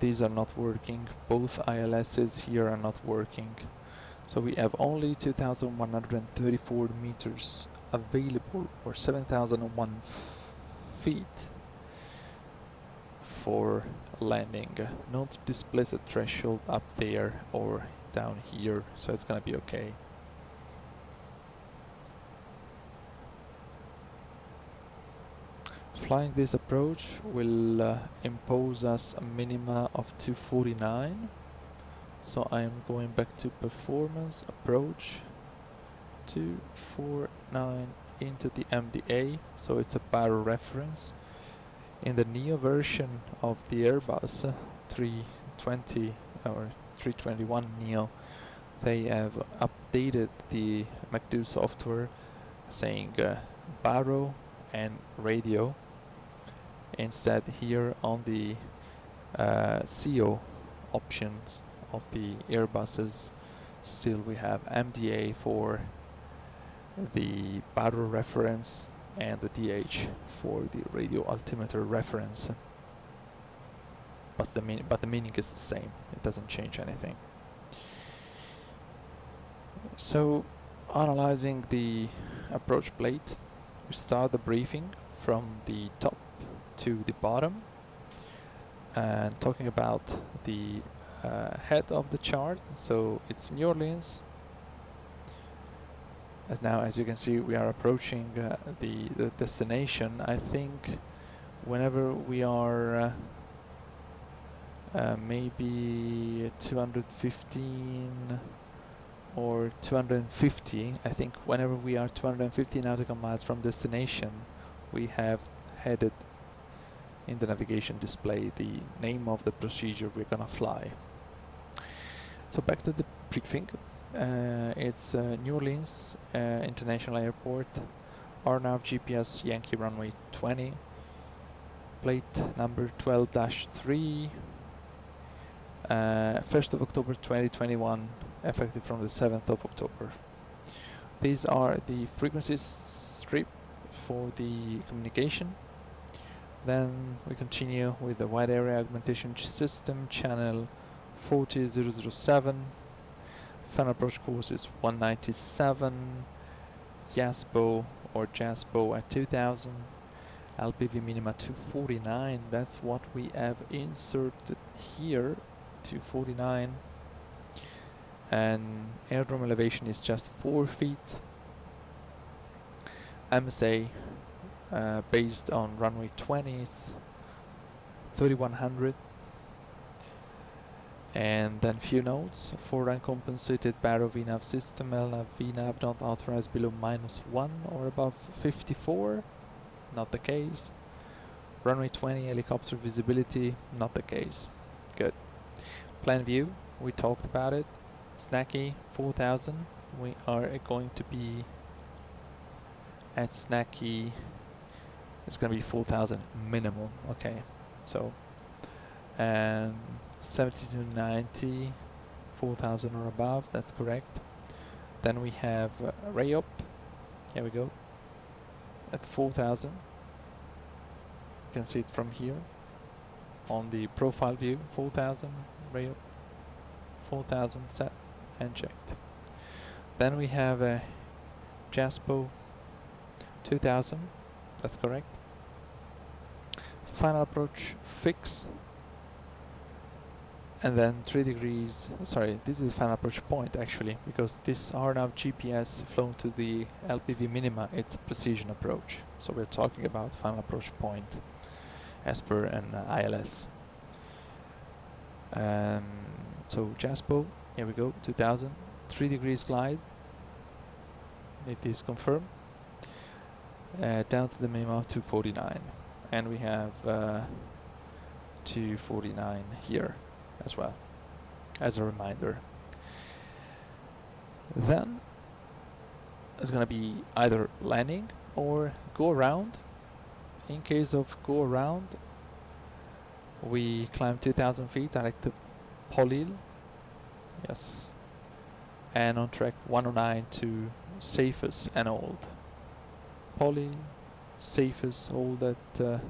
these are not working, both ILSs here are not working. So we have only 2,134 meters available, or 7,001 feet for landing. Not displays a threshold up there or down here, so it's gonna be okay. Flying this approach will impose us a minima of 249. So I am going back to performance approach 249 into the MDA, so it's a barrel reference. In the Neo version of the Airbus 320 or 321 Neo, they have updated the MacDo software saying baro and radio. Instead, here on the CO options of the Airbuses, still we have MDA for the baro reference and the DH for the radio altimeter reference. But the meaning is the same. It doesn't change anything. So, analyzing the approach plate, we start the briefing from the top to the bottom, and talking about the head of the chart. So it's New Orleans. As now, as you can see, we are approaching the destination. I think whenever we are maybe 215 or 250, I think whenever we are 250 nautical miles from destination, we have headed in the navigation display the name of the procedure we're gonna fly. So back to the briefing. It's New Orleans International Airport, RNAV GPS Yankee runway 20, plate number 12-3, 1st of October 2021, effective from the 7th of October. These are the frequency strip for the communication. Then we continue with the wide area augmentation system, channel 40007. Final approach course is 197. JASPO or JASPO at 2000. LPV minima 249. That's what we have inserted here, 249. And airdrome elevation is just 4 feet. MSA based on runway 20 is 3100. And then few notes: for uncompensated baro VNAV system, LNAV VNAV not authorized below -1 or above 54, not the case. Runway 20 helicopter visibility, not the case. Good. Plan view, we talked about it. Snacky 4000, we are going to be at Snacky, it's gonna be 4000 minimum, okay. So, and 7290, 4000 or above, that's correct. Then we have RAYOP, here we go, at 4000. You can see it from here on the profile view, 4000, RAYOP, 4000 set and checked. Then we have a JASPO 2000, that's correct. Final approach fix, and then 3 degrees, sorry, this is the final approach point actually, because this RNAV GPS flown to the LPV minima, it's a precision approach. So we're talking about final approach point as per an ILS. So JASPO, here we go, 2000, 3 degrees glide, it is confirmed, down to the minimum of 249, and we have 249 here as well, as a reminder. Then it's gonna be either landing or go around. In case of go around, we climb 2000 feet direct to Polil, yes, and on track 109 to Safus and Old. poly, safest, all that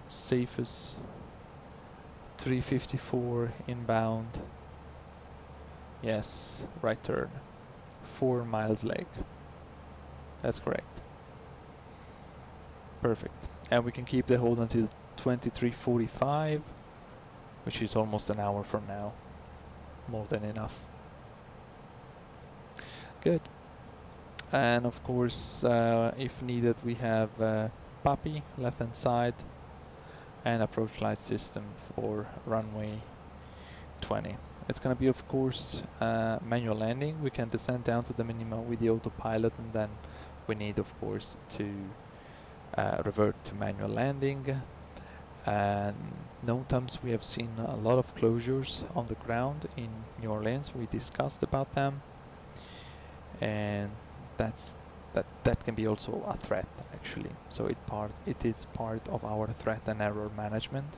safest 354 inbound. Yes, right turn. 4 miles leg. That's correct. Perfect. And we can keep the hold until 23:45, which is almost an hour from now. More than enough. Good. And of course, if needed, we have PAPI left hand side and approach light system for runway 20. It's going to be, of course, manual landing. We can descend down to the minimum with the autopilot, and then we need, of course, to revert to manual landing. And known times we have seen a lot of closures on the ground in New Orleans. We discussed about them, and that can be also a threat actually. So it is part of our threat and error management.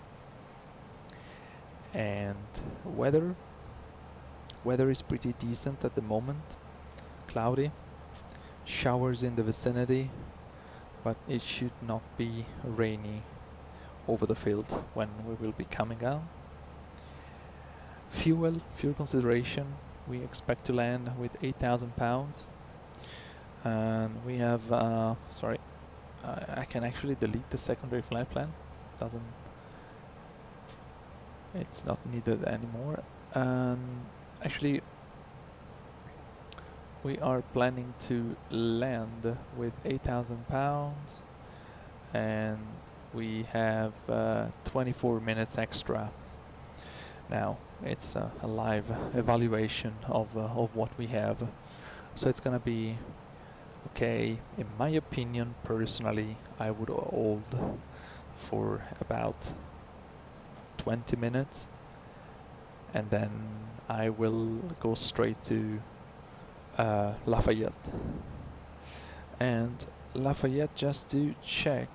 And weather is pretty decent at the moment. Cloudy, showers in the vicinity, but it should not be rainy over the field when we will be coming down. Fuel consideration, we expect to land with 8,000 pounds. And we have, sorry, I can actually delete the secondary flight plan. It's not needed anymore. Actually, we are planning to land with 8,000 pounds, and we have 24 minutes extra. Now it's a live evaluation of what we have, so it's gonna be okay. In my opinion, personally, I would hold for about 20 minutes, and then I will go straight to Lafayette. And Lafayette, just to check,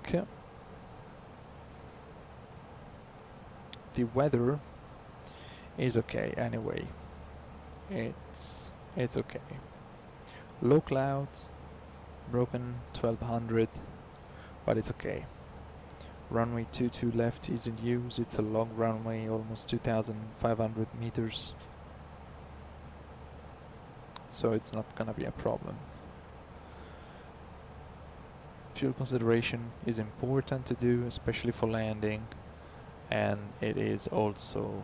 the weather is okay anyway. It's okay. Low clouds, broken 1200, but it's okay. Runway 22 left is in use. It's a long runway, almost 2,500 meters. So it's not gonna be a problem. Fuel consideration is important to do, especially for landing, and it is also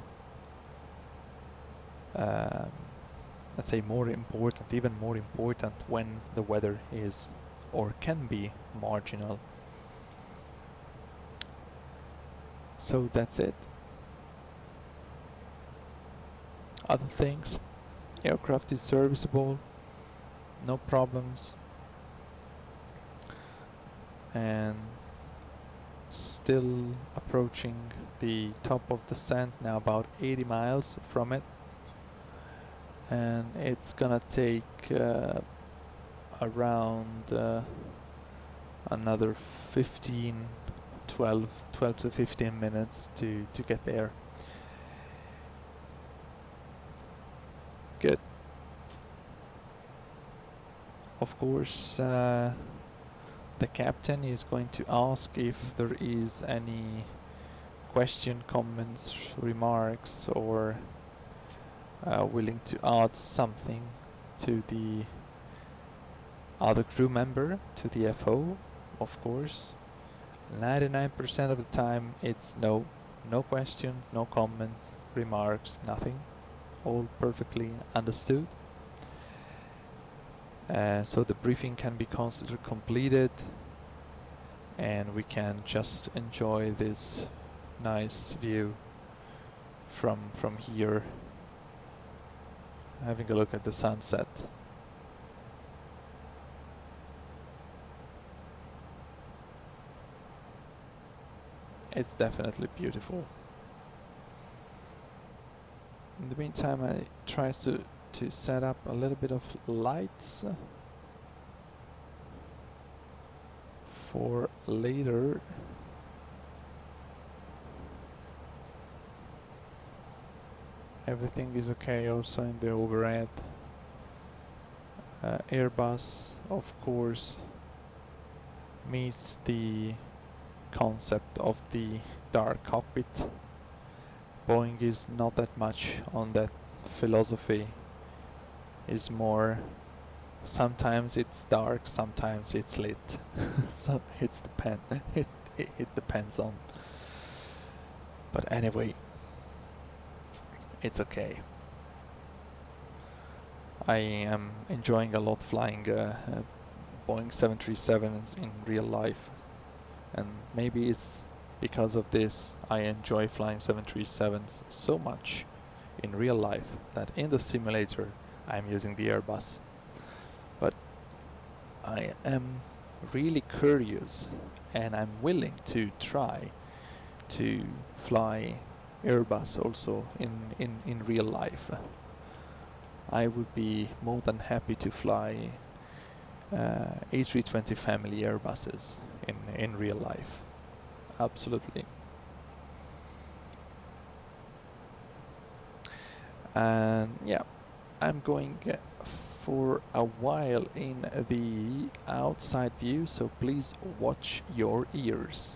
let's say more important, even more important when the weather is or can be marginal. So that's it. Other things, aircraft is serviceable, no problems, and still approaching the top of the descent, now about 80 miles from it, and it's gonna take around another 12 to 15 minutes to get there. Good. Of course, the captain is going to ask if there is any question, comments, remarks, or willing to add something to the other crew member, to the FO. Of course, 99% of the time it's no questions, no comments, remarks, nothing. All perfectly understood. So the briefing can be considered completed, and we can just enjoy this nice view from here, having a look at the sunset. It's definitely beautiful. In the meantime, I try to set up a little bit of lights for later. Everything is okay also in the overhead. Airbus, of course, meets the concept of the dark cockpit. Boeing is not that much on that philosophy. It's more sometimes it's dark, sometimes it's lit. So it depends on. But anyway, it's okay. I am enjoying a lot flying Boeing 737s in real life, and maybe it's because of this I enjoy flying 737s so much in real life that in the simulator I'm using the Airbus. But I am really curious and I'm willing to try to fly Airbus also in real life. I would be more than happy to fly A320 family Airbuses in real life. Absolutely. And yeah, I'm going for a while in the outside view, so please watch your ears.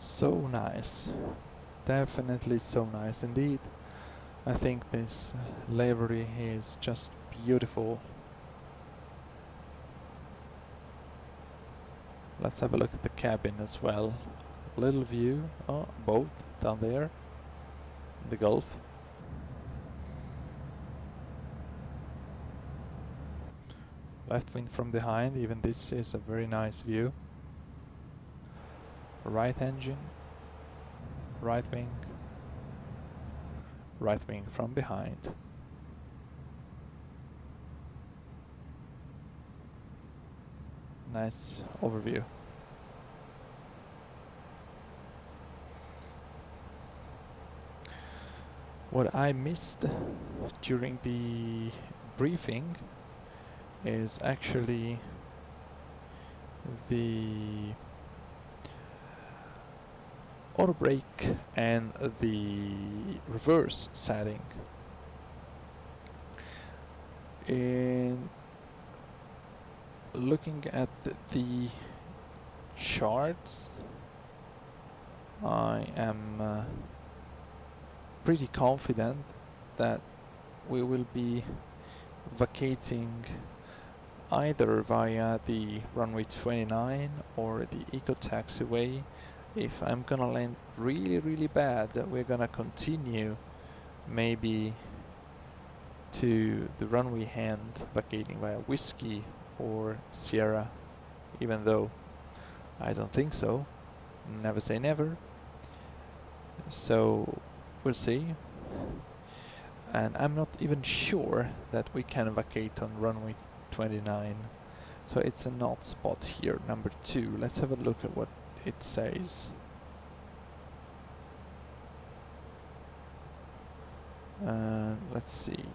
So nice. Definitely so nice indeed. I think this livery is just beautiful. Let's have a look at the cabin as well. Little view, oh, boat down there, the Gulf. Left wing from behind, even this is a very nice view. Right engine, right wing from behind. Nice overview. What I missed during the briefing is actually the auto brake and the reverse setting. In looking at the charts, I am pretty confident that we will be vacating either via the runway 29 or the eco taxiway. If I'm gonna land really bad, we're gonna continue maybe to the runway hand, vacating via Whiskey or Sierra, even though I don't think so. Never say never. So we'll see. And I'm not even sure that we can vacate on runway 29. So it's a not spot here, number 2. Let's have a look at what it says. Let's see.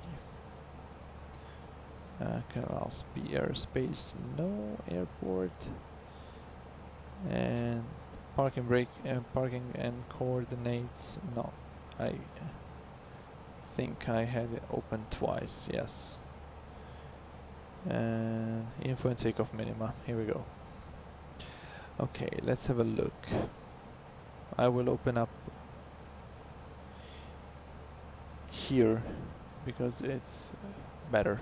Can else be airspace? No. Airport. And parking brake, parking and coordinates. No. I think I had it open twice. Yes. And info and takeoff minima. Here we go. Okay, let's have a look. I will open up here because it's better.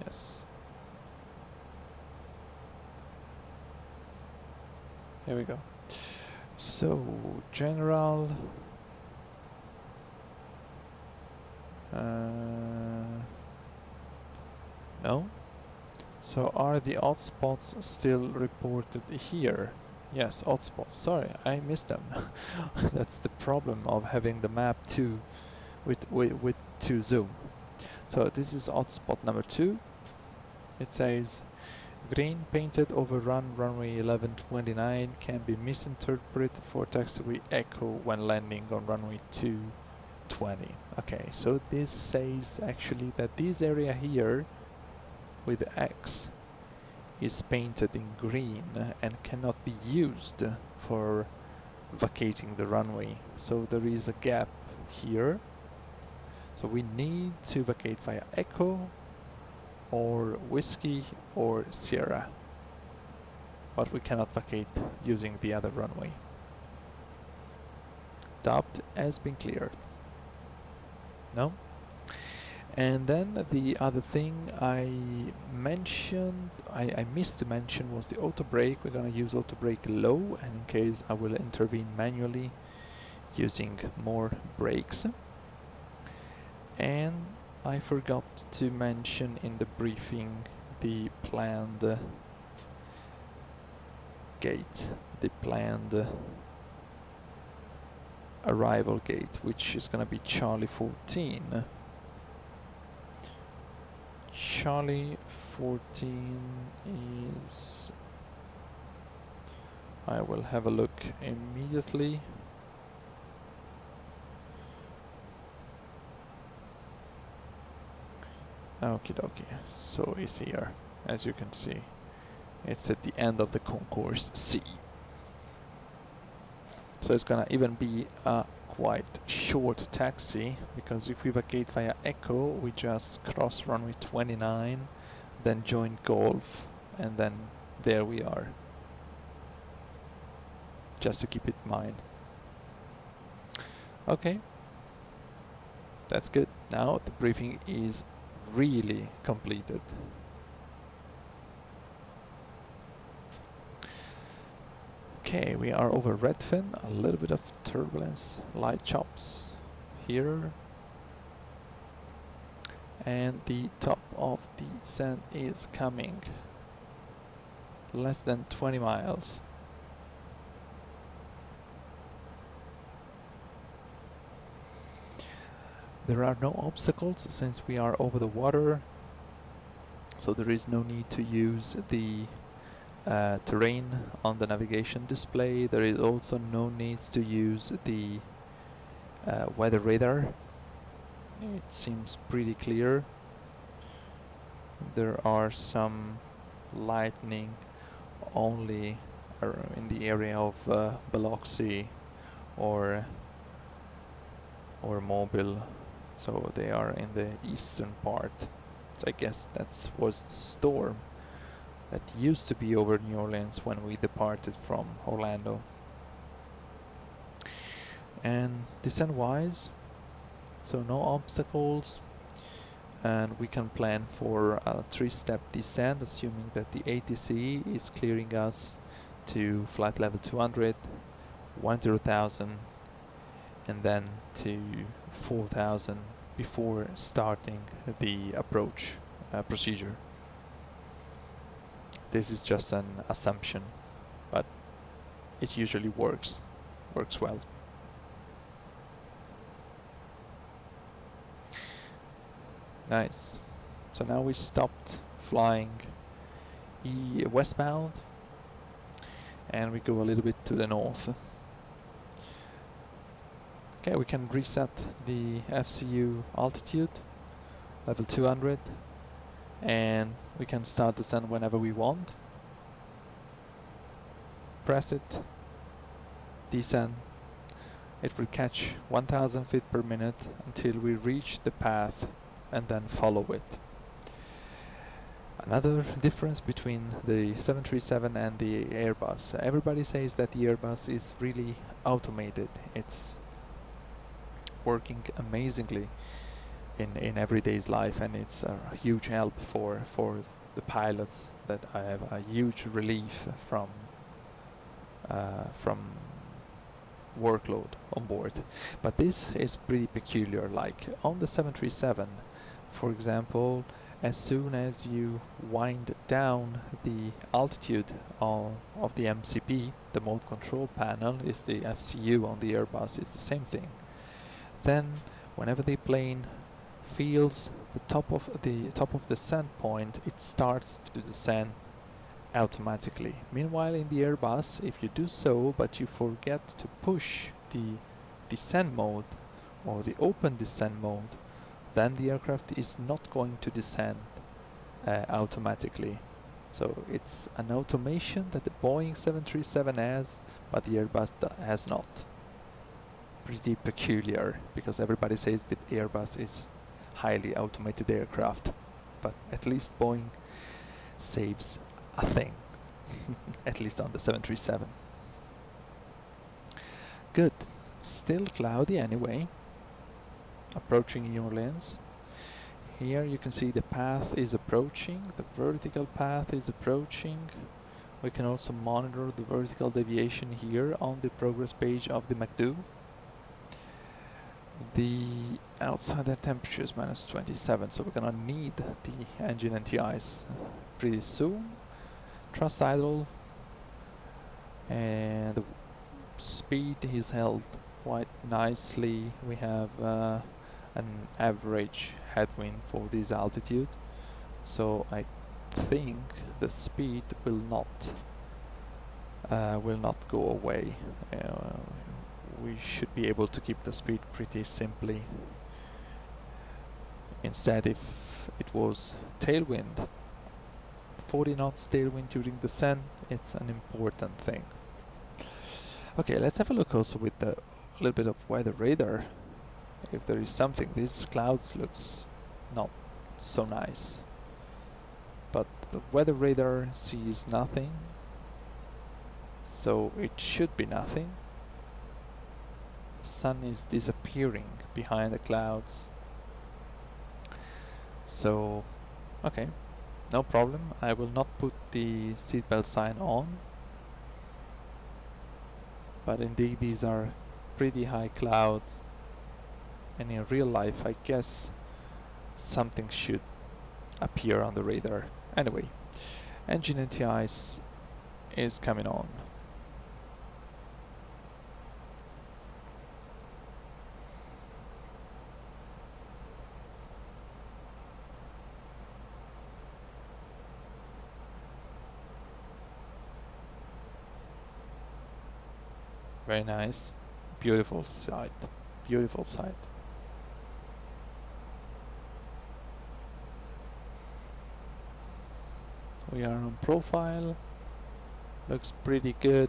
Yes. Here we go. So, general. No. So are the odd spots still reported here? Yes, odd spots. Sorry, I missed them. That's the problem of having the map too with two zoom. So this is odd spot number 2. It says green painted over runway 1129 can be misinterpreted for taxiway echo when landing on runway 220. Okay, so this says actually that this area here with the X is painted in green and cannot be used for vacating the runway. So there is a gap here. So we need to vacate via Echo or Whiskey or Sierra. But we cannot vacate using the other runway. Dubbed has been cleared. No? And then the other thing I mentioned, I missed to mention, was the auto brake. We're going to use auto brake low, and in case I will intervene manually using more brakes. And I forgot to mention in the briefing the planned gate, the planned arrival gate, which is going to be Charlie 14. Charlie 14 is... I will have a look immediately. Okie dokie, so it's here, as you can see. It's at the end of the concourse C. So it's gonna even be a quite short taxi, because if we vacate via Echo, we just cross runway 29, then join Golf, and then there we are. Just to keep it in mind. Okay. That's good. Now the briefing is really completed. Okay, we are over Redfin, a little bit of turbulence, light chops here. And the top of the descent is coming. Less than 20 miles. There are no obstacles since we are over the water, so there is no need to use the terrain on the navigation display. There is also no need to use the weather radar. It seems pretty clear. There are some lightning only in the area of Biloxi or Mobile, so they are in the eastern part. So I guess that was the storm that used to be over New Orleans when we departed from Orlando. And descent wise, so no obstacles, and we can plan for a 3-step descent, assuming that the ATC is clearing us to flight level 200, 10,000, and then to 4,000 before starting the approach procedure. This is just an assumption, but it usually works well. Nice. So now we stopped flying westbound, and we go a little bit to the north. Okay, we can reset the FCU altitude, level 200, and we can start descent whenever we want. Press it, descend. It will catch 1000 feet per minute until we reach the path and then follow it. Another difference between the 737 and the Airbus. Everybody says that the Airbus is really automated. It's working amazingly in everyday's life, and it's a huge help for the pilots, that I have a huge relief from workload on board. But this is pretty peculiar. Like on the 737, for example, as soon as you wind down the altitude of the MCP, the mode control panel is the FCU on the Airbus, is the same thing. Then whenever the plane feels the top of the descent point, it starts to descend automatically. Meanwhile, in the Airbus, if you do so but you forget to push the descent mode or the open descent mode, then the aircraft is not going to descend automatically. So it's an automation that the Boeing 737 has, but the Airbus has not. Pretty peculiar, because everybody says that Airbus is highly automated aircraft, but at least Boeing saves a thing, at least on the 737. Good. Still cloudy anyway. Approaching New Orleans. Here you can see the path is approaching, the vertical path is approaching. We can also monitor the vertical deviation here on the progress page of the MACD. The outside air temperature is -27, so we're gonna need the engine NTIs pretty soon. Thrust idle, and the speed is held quite nicely. We have an average headwind for this altitude, so I think the speed will not go away. We should be able to keep the speed pretty simply. Instead, if it was tailwind, 40 knots tailwind during descent, it's an important thing. Okay, let's have a look also with a little bit of weather radar. If there is something, these clouds looks not so nice. But the weather radar sees nothing, so it should be nothing. The sun is disappearing behind the clouds. So, okay, no problem. I will not put the seatbelt sign on. But indeed, these are pretty high clouds. And in real life, I guess something should appear on the radar. Anyway, engine NTIs is coming on. Very nice. Beautiful sight. Beautiful sight. We are on profile. Looks pretty good.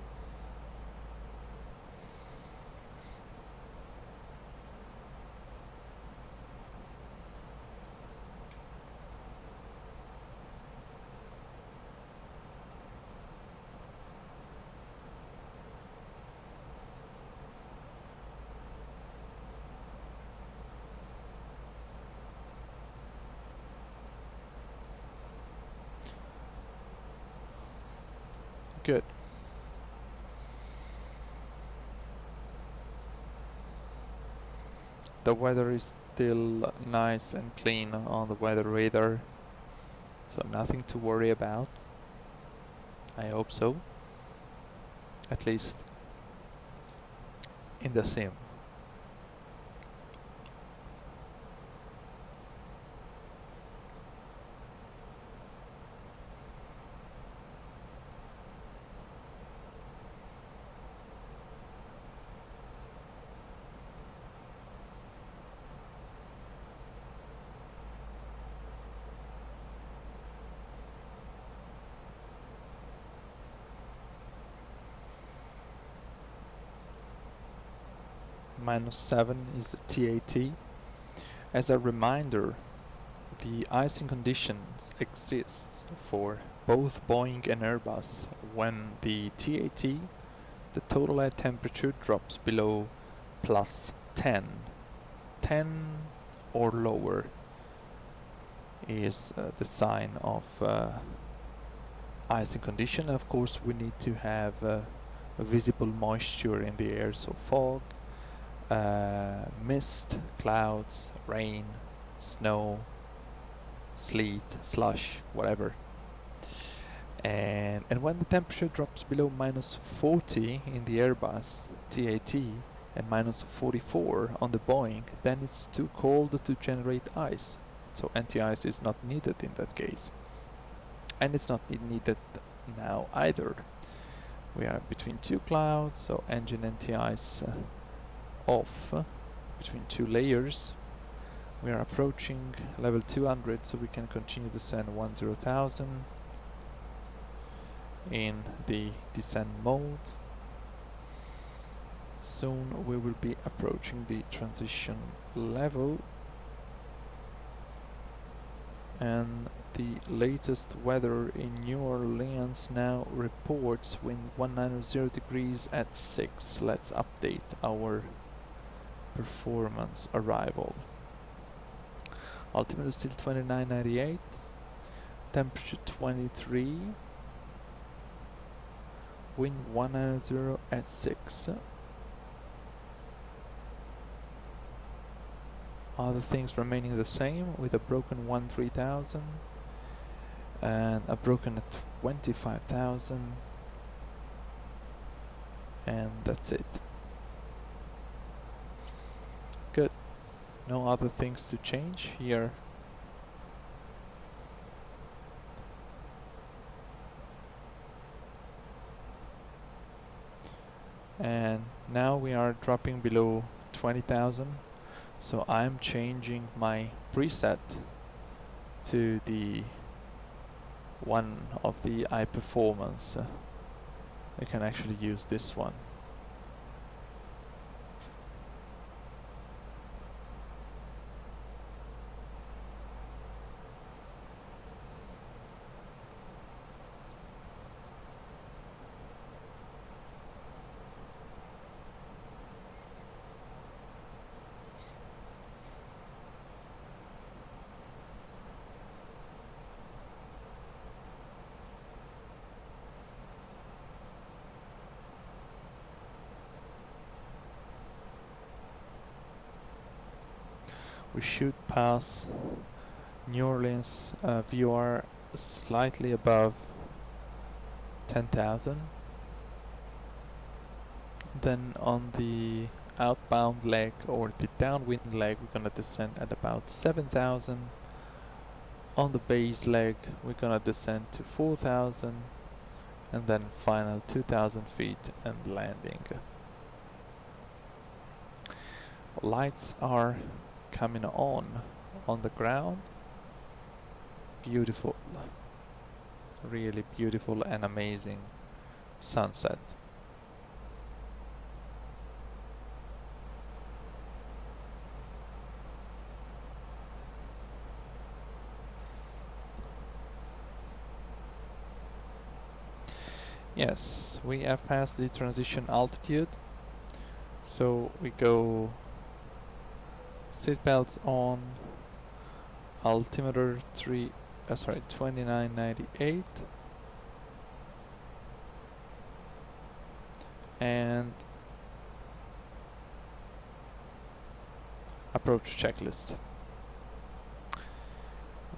Good. The weather is still nice and clean on the weather radar, so nothing to worry about. I hope so. At least in the sim. -7 is the TAT. As a reminder, the icing conditions exist for both Boeing and Airbus when the TAT, the total air temperature, drops below +10. 10 or lower is the sign of icing condition. Of course, we need to have visible moisture in the air, so fog, mist, clouds, rain, snow, sleet, slush, whatever. And when the temperature drops below -40 in the Airbus TAT and -44 on the Boeing, then it's too cold to generate ice. So anti-ice is not needed in that case. And it's not needed now either. We are between two clouds, so engine anti-ice off between two layers. We are approaching level 200, so we can continue descend 10,000 in the descent mode. Soon we will be approaching the transition level, and the latest weather in New Orleans now reports wind 190 degrees at 6. Let's update our performance arrival. Altimeter still 2998, temperature 23, wind 190 at 6. Other things remaining the same, with a broken 13,000 and a broken at 25,000, and that's it. Good. No other things to change here. And now we are dropping below 20,000, so I'm changing my preset to the one of the eye performance. I can actually use this one. We should pass New Orleans VOR slightly above 10,000. Then on the outbound leg or the downwind leg, we're gonna descend at about 7,000. On the base leg, we're gonna descend to 4,000, and then final 2,000 feet and landing. Lights are coming on the ground. Beautiful, really beautiful and amazing sunset. Yes, we have passed the transition altitude, so we go seatbelts on, altimeter 2998, and approach checklist.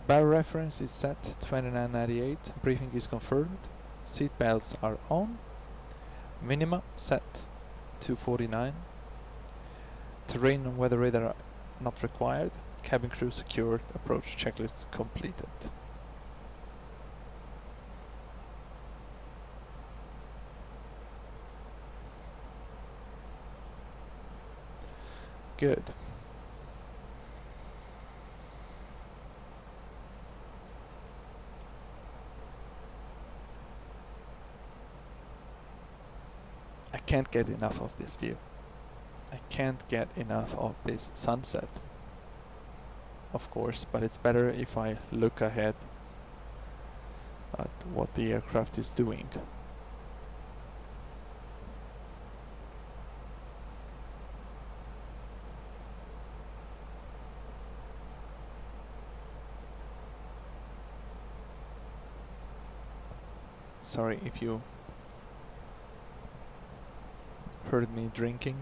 Barrel reference is set 2998, briefing is confirmed, seatbelts are on, minima set 249, terrain and weather radar not required, cabin crew secured, approach checklist completed. Good. I can't get enough of this view. I can't get enough of this sunset. Of course, but it's better if I look ahead at what the aircraft is doing. Sorry if you heard me drinking.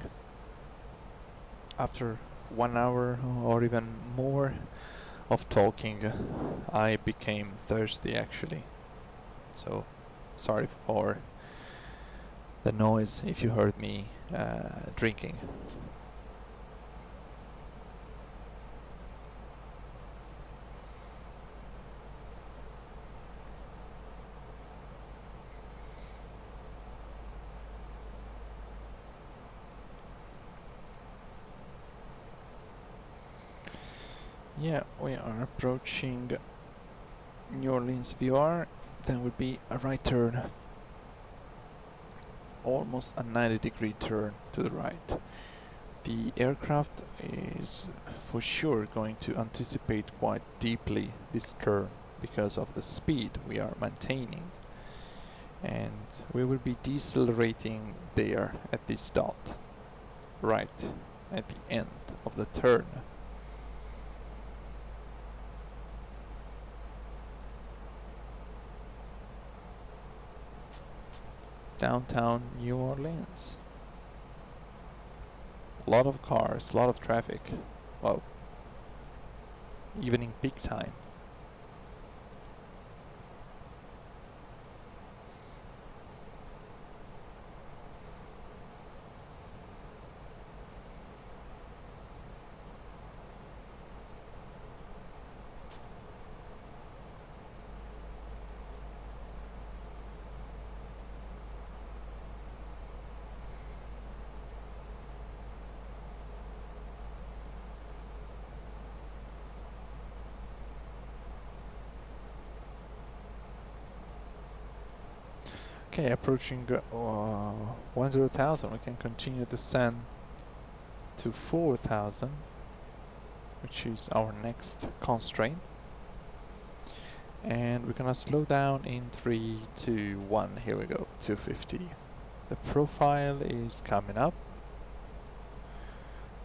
After 1 hour or even more of talking, I became thirsty actually. So sorry for the noise if you heard me drinking. Yeah, we are approaching New Orleans VR. Then would be a right turn, almost a 90-degree turn to the right. The aircraft is for sure going to anticipate quite deeply this turn because of the speed we are maintaining, and we will be decelerating there at this dot, right at the end of the turn. Downtown New Orleans. A lot of cars, a lot of traffic. Wow. Evening peak time. Okay, approaching 10,000. We can continue descent to 4,000, which is our next constraint. And we're gonna slow down in 3, 2, 1. Here we go, 250. The profile is coming up.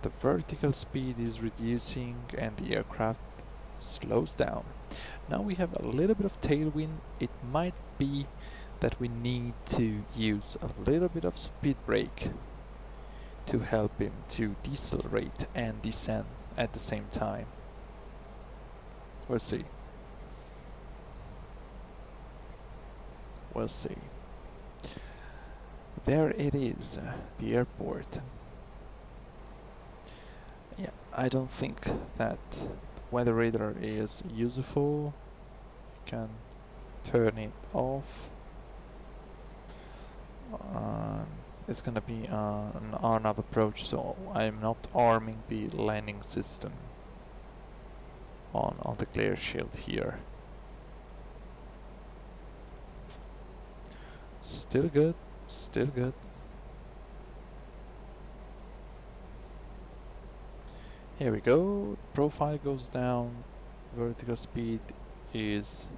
The vertical speed is reducing and the aircraft slows down. Now we have a little bit of tailwind. It might be that we need to use a little bit of speed brake to help him to decelerate and descend at the same time. We'll see. We'll see. There it is, the airport. Yeah, I don't think that weather radar is useful. You can turn it off. It's gonna be an RNAV approach, so I'm not arming the landing system on the glare shield here. Still good, still good. Here we go, profile goes down, vertical speed is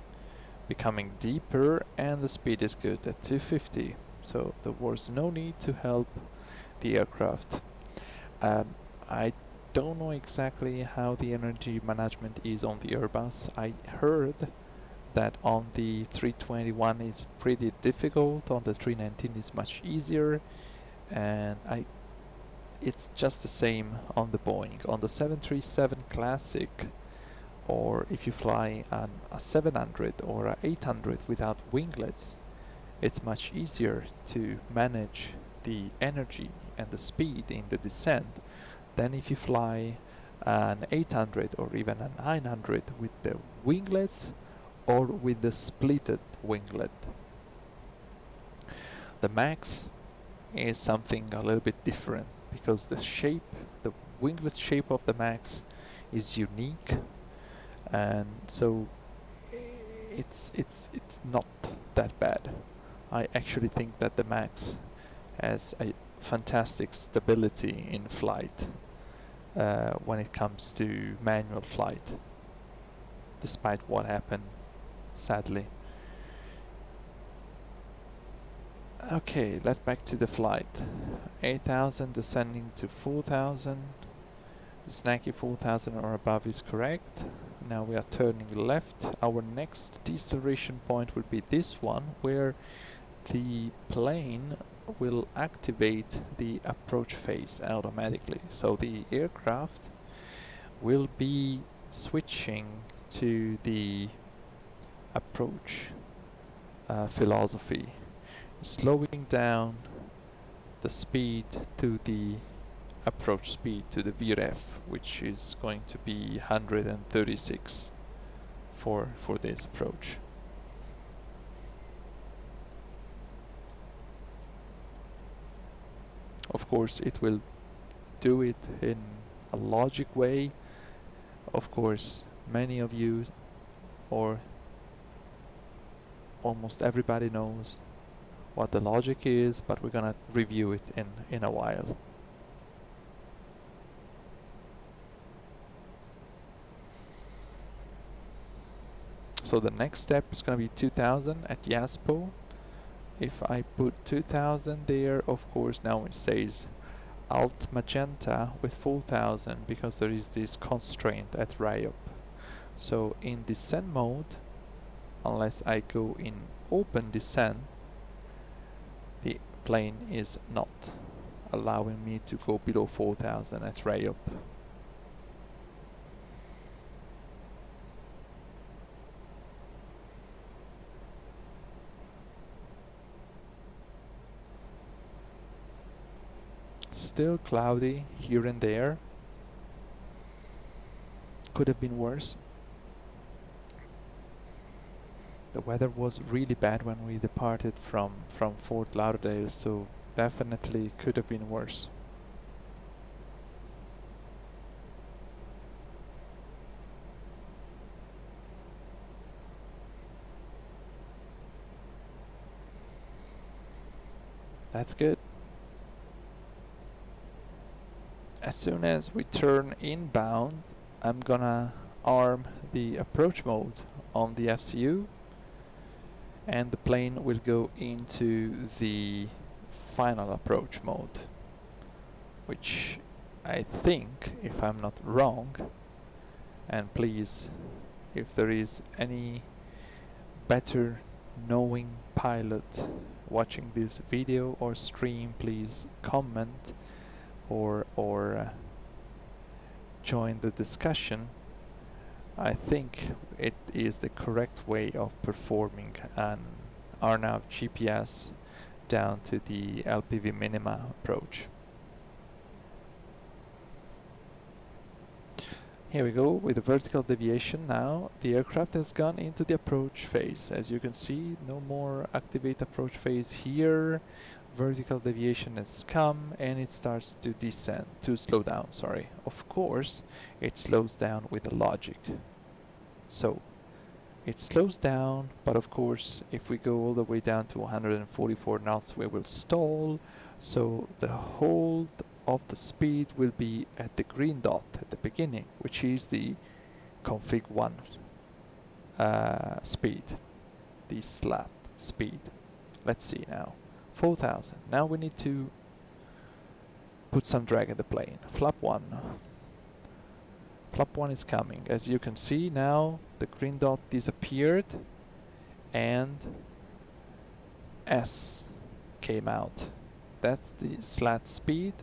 becoming deeper and the speed is good at 250. So there was no need to help the aircraft. I don't know exactly how the energy management is on the Airbus. I heard that on the 321 it's pretty difficult, on the 319 it's much easier, and it's just the same on the Boeing. On the 737 Classic, or if you fly a 700 or a 800 without winglets, it's much easier to manage the energy and the speed in the descent than if you fly an 800 or even a 900 with the winglets or with the splitted winglet. The Max is something a little bit different because the winglet shape of the Max is unique, and so it's not that bad. I actually think that the Max has a fantastic stability in flight when it comes to manual flight, despite what happened, sadly. Okay, let's back to the flight. 8,000 descending to 4,000. The snacky 4,000 or above is correct. Now we are turning left. Our next deceleration point will be this one, where the plane will activate the approach phase automatically. So the aircraft will be switching to the approach philosophy, slowing down the speed to the approach speed, to the VREF, which is going to be 136 for this approach. Of course, it will do it in a logic way. Of course, many of you, or almost everybody, knows what the logic is, but we're gonna review it in a while. So the next step is gonna be 2000 at YASPO. If I put 2000 there, of course now it says Alt Magenta with 4000 because there is this constraint at RIOP. So in descent mode, unless I go in open descent, the plane is not allowing me to go below 4000 at RIOP. Still cloudy here and there. Could have been worse. The weather was really bad when we departed from Fort Lauderdale, so definitely could have been worse. That's good. As soon as we turn inbound, I'm gonna arm the approach mode on the FCU, and the plane will go into the final approach mode, which I think, if I'm not wrong, and please, if there is any better knowing pilot watching this video or stream, please comment or join the discussion. I think it is the correct way of performing an RNAV GPS down to the LPV minima approach. Here we go with the vertical deviation now. The aircraft has gone into the approach phase. As you can see, no more activate approach phase here. Vertical deviation has come and it starts to descend, to slow down, sorry. Of course, it slows down with the logic. So, it slows down, but of course, if we go all the way down to 144 knots, we will stall. So the hold of the speed will be at the green dot at the beginning, which is the config 1 speed, the slat speed. Let's see now, 4000. Now we need to put some drag at the plane. Flap 1. Flap 1 is coming. As you can see now, the green dot disappeared and S came out. That's the slat speed.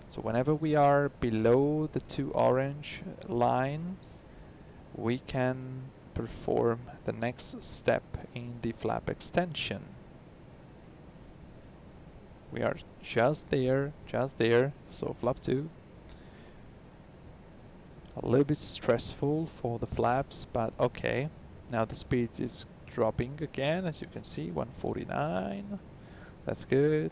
So whenever we are below the two orange lines, we can perform the next step in the flap extension. We are just there, so flap 2. A little bit stressful for the flaps, but okay. Now the speed is dropping again, as you can see, 149. That's good.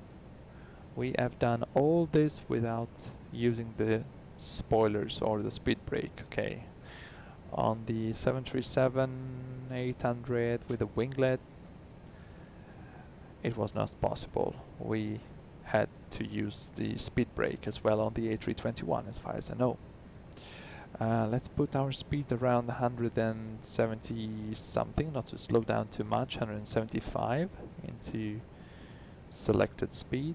We have done all this without using the spoilers or the speed brake. Okay. On the 737-800 with a winglet, it was not possible. We had to use the speed brake as well on the A321, as far as I know. Let's put our speed around 170 something, not to slow down too much, 175 into selected speed.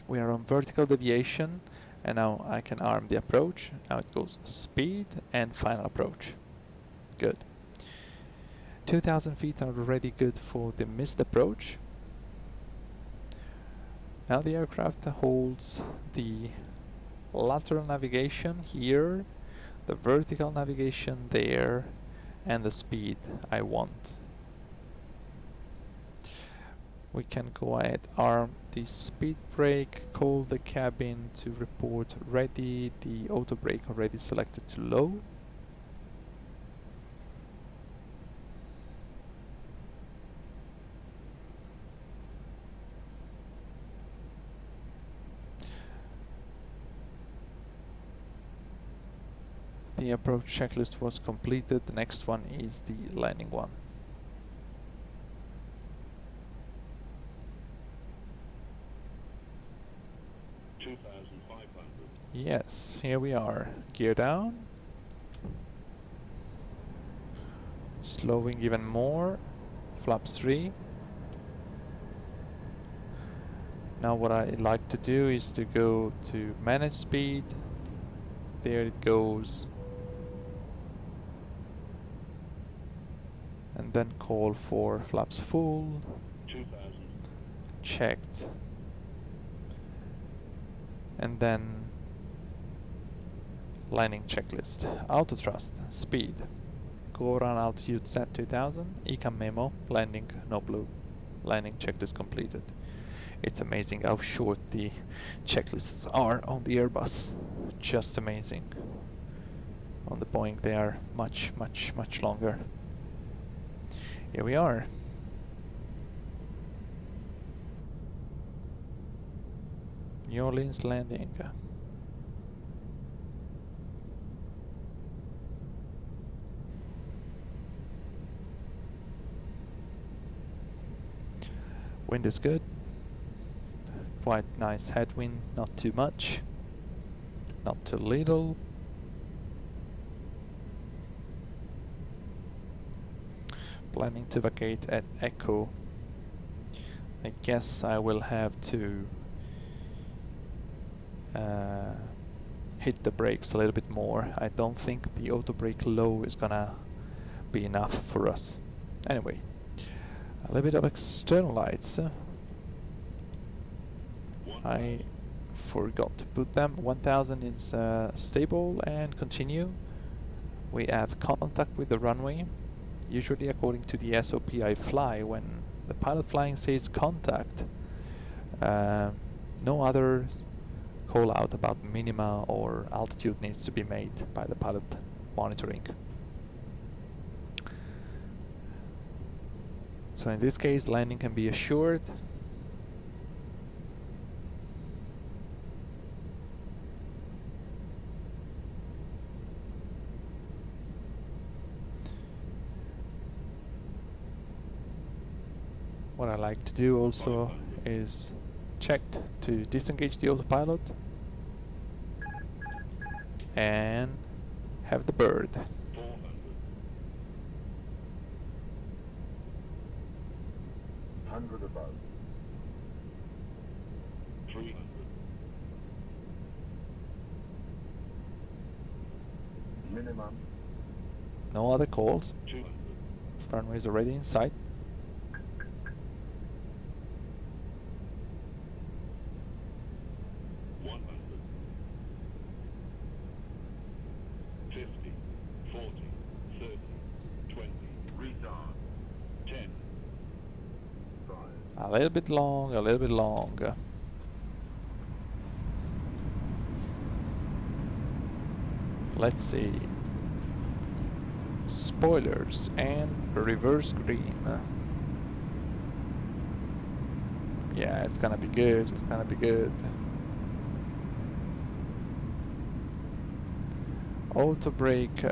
We are on vertical deviation, and now I can arm the approach. Now it goes speed and final approach. Good. 2000 feet are already good for the missed approach. Now the aircraft holds the lateral navigation here, the vertical navigation there, and the speed I want. We can go ahead, arm the speed brake, call the cabin to report ready, the auto brake already selected to low. The approach checklist was completed, the next one is the landing one. Yes, here we are. Gear down. Slowing even more. Flaps 3. Now what I like to do is to go to manage speed. There it goes. And then call for flaps full. 2000. Checked. And then landing checklist. Auto thrust, speed. Go around altitude set 2000. ECAM memo, landing no blue. Landing checklist completed. It's amazing how short the checklists are on the Airbus. Just amazing. On the Boeing they are much longer. Here we are. New Orleans landing. Wind is good. Quite nice headwind, not too much, not too little. Planning to vacate at Echo. I guess I will have to hit the brakes a little bit more. I don't think the auto brake low is gonna be enough for us. Anyway, a little bit of external lights. I forgot to put them. 1000 is stable and continue. We have contact with the runway. Usually according to the SOP I fly when the pilot flying says contact. No other call out about minima or altitude needs to be made by the pilot monitoring. So in this case landing can be assured. What I like to do also is check to disengage the autopilot and have the bird. 100 above. 300. Minimum. No other calls. 200. Runway is already in sight. 100. 50. 40. 30. 20. Retard. 10. 5. A little bit long, a little bit long. Let's see. Spoilers and reverse green. Yeah, it's gonna be good, it's gonna be good. Auto brake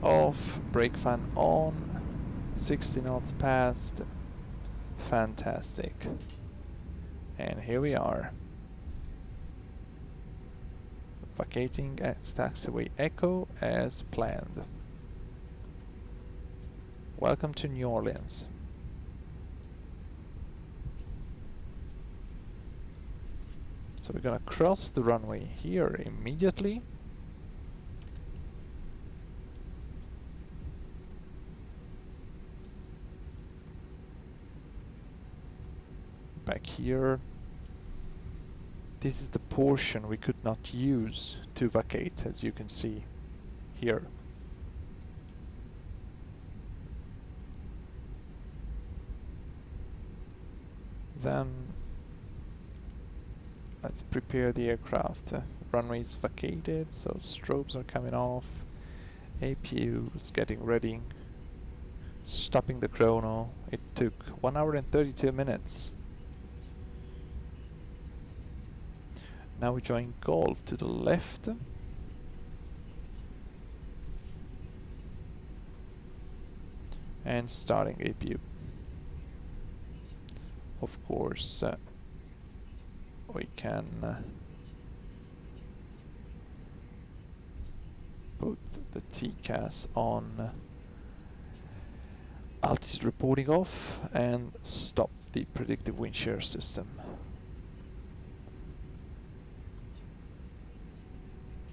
off, brake fan on, 60 knots past. Fantastic. And here we are. Vacating at taxiway Echo as planned. Welcome to New Orleans. So we're gonna cross the runway here immediately. Back here. This is the portion we could not use to vacate, as you can see here. Then let's prepare the aircraft. Runway is vacated, so strobes are coming off. APU is getting ready. Stopping the chrono. It took 1 hour and 32 minutes. Now we join Golf to the left. And starting APU. Of course, we can put the TCAS on altitude reporting off and stop the predictive wind shear system.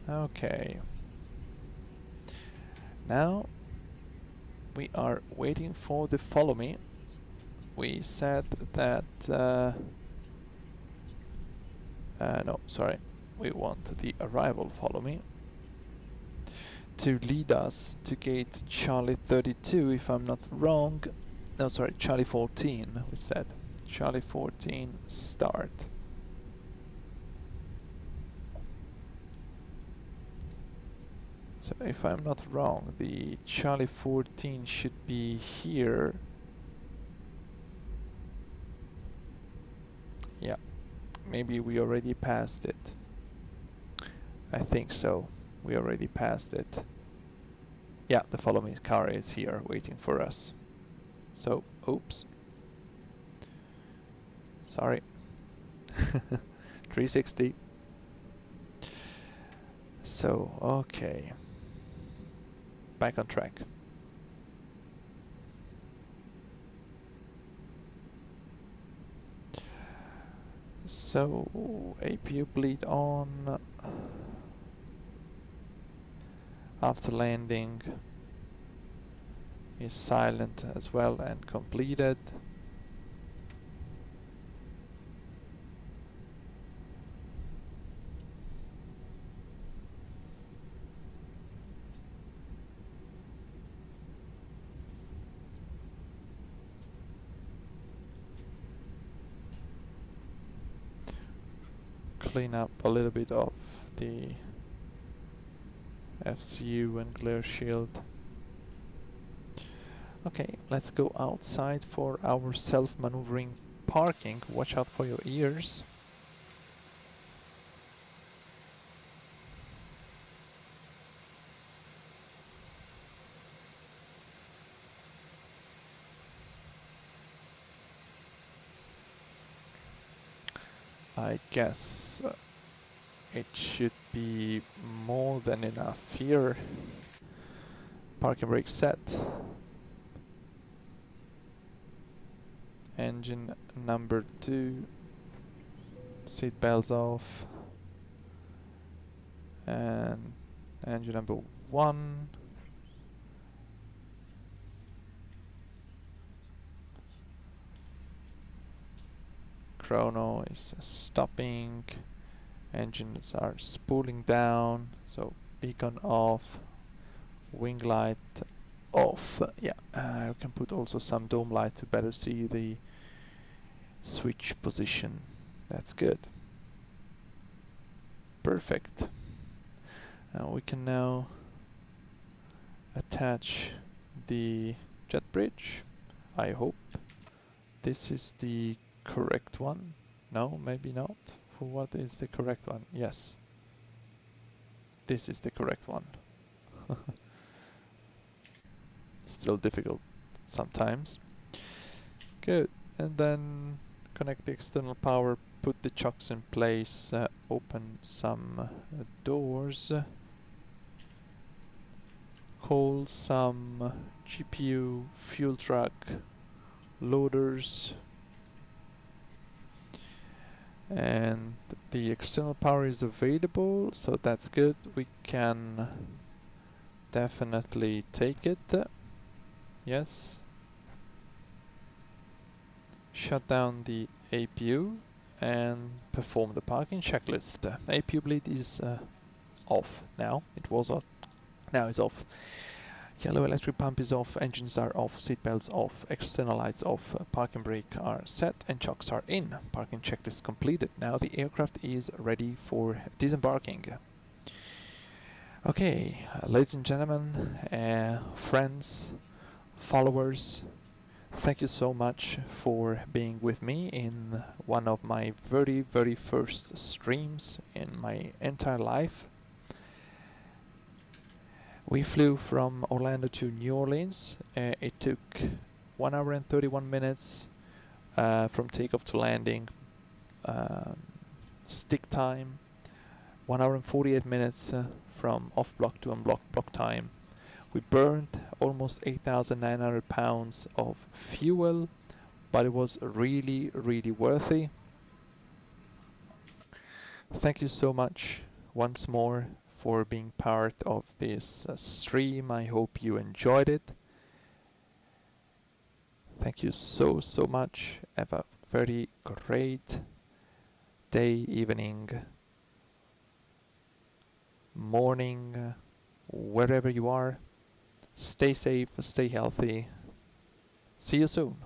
Okay. Now we are waiting for the follow me. We said that no, sorry, we want the arrival follow me to lead us to gate Charlie 32, if I'm not wrong. No, sorry, Charlie 14, we said. Charlie 14, start. So if I'm not wrong, the Charlie 14 should be here. Yeah, maybe we already passed it. I think so. We already passed it. Yeah, the follow me car is here waiting for us. So, oops. Sorry. 360. So, okay. Back on track. So, APU bleed on. After landing is silent as well and completed. Clean up a little bit of the FCU and glare shield. Okay, let's go outside for our self-maneuvering parking. Watch out for your ears. I guess it should be more than enough here. Parking brake set. Engine number 2. Seat belts off. And engine number 1. Chrono is stopping. Engines are spooling down, so beacon off. Wing light off. Yeah, I can put also some dome light to better see the switch position. That's good. Perfect. We can now attach the jet bridge. I hope this is the correct one. No, maybe not. For what is the correct one? Yes. This is the correct one. Still difficult sometimes. Good. And then connect the external power, put the chocks in place, open some doors, call some GPU, fuel truck, loaders, and the external power is available, so that's good. We can definitely take it. Yes. Shut down the APU and perform the parking checklist. APU bleed is off now. It was on. Now it's off. Yellow electric pump is off, engines are off, seatbelts off, external lights off, parking brake are set and chocks are in. Parking checklist completed. Now the aircraft is ready for disembarking. Okay, ladies and gentlemen, friends, followers, thank you so much for being with me in one of my very first streams in my entire life. We flew from Orlando to New Orleans. It took 1 hour and 31 minutes from takeoff to landing. Stick time 1 hour and 48 minutes from off block to on block time. We burned almost 8,900 pounds of fuel, but it was really worthy. Thank you so much once more for being part of this stream. I hope you enjoyed it. Thank you so much. Have a very great day, evening, morning, wherever you are. Stay safe, stay healthy. See you soon.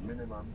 Minimum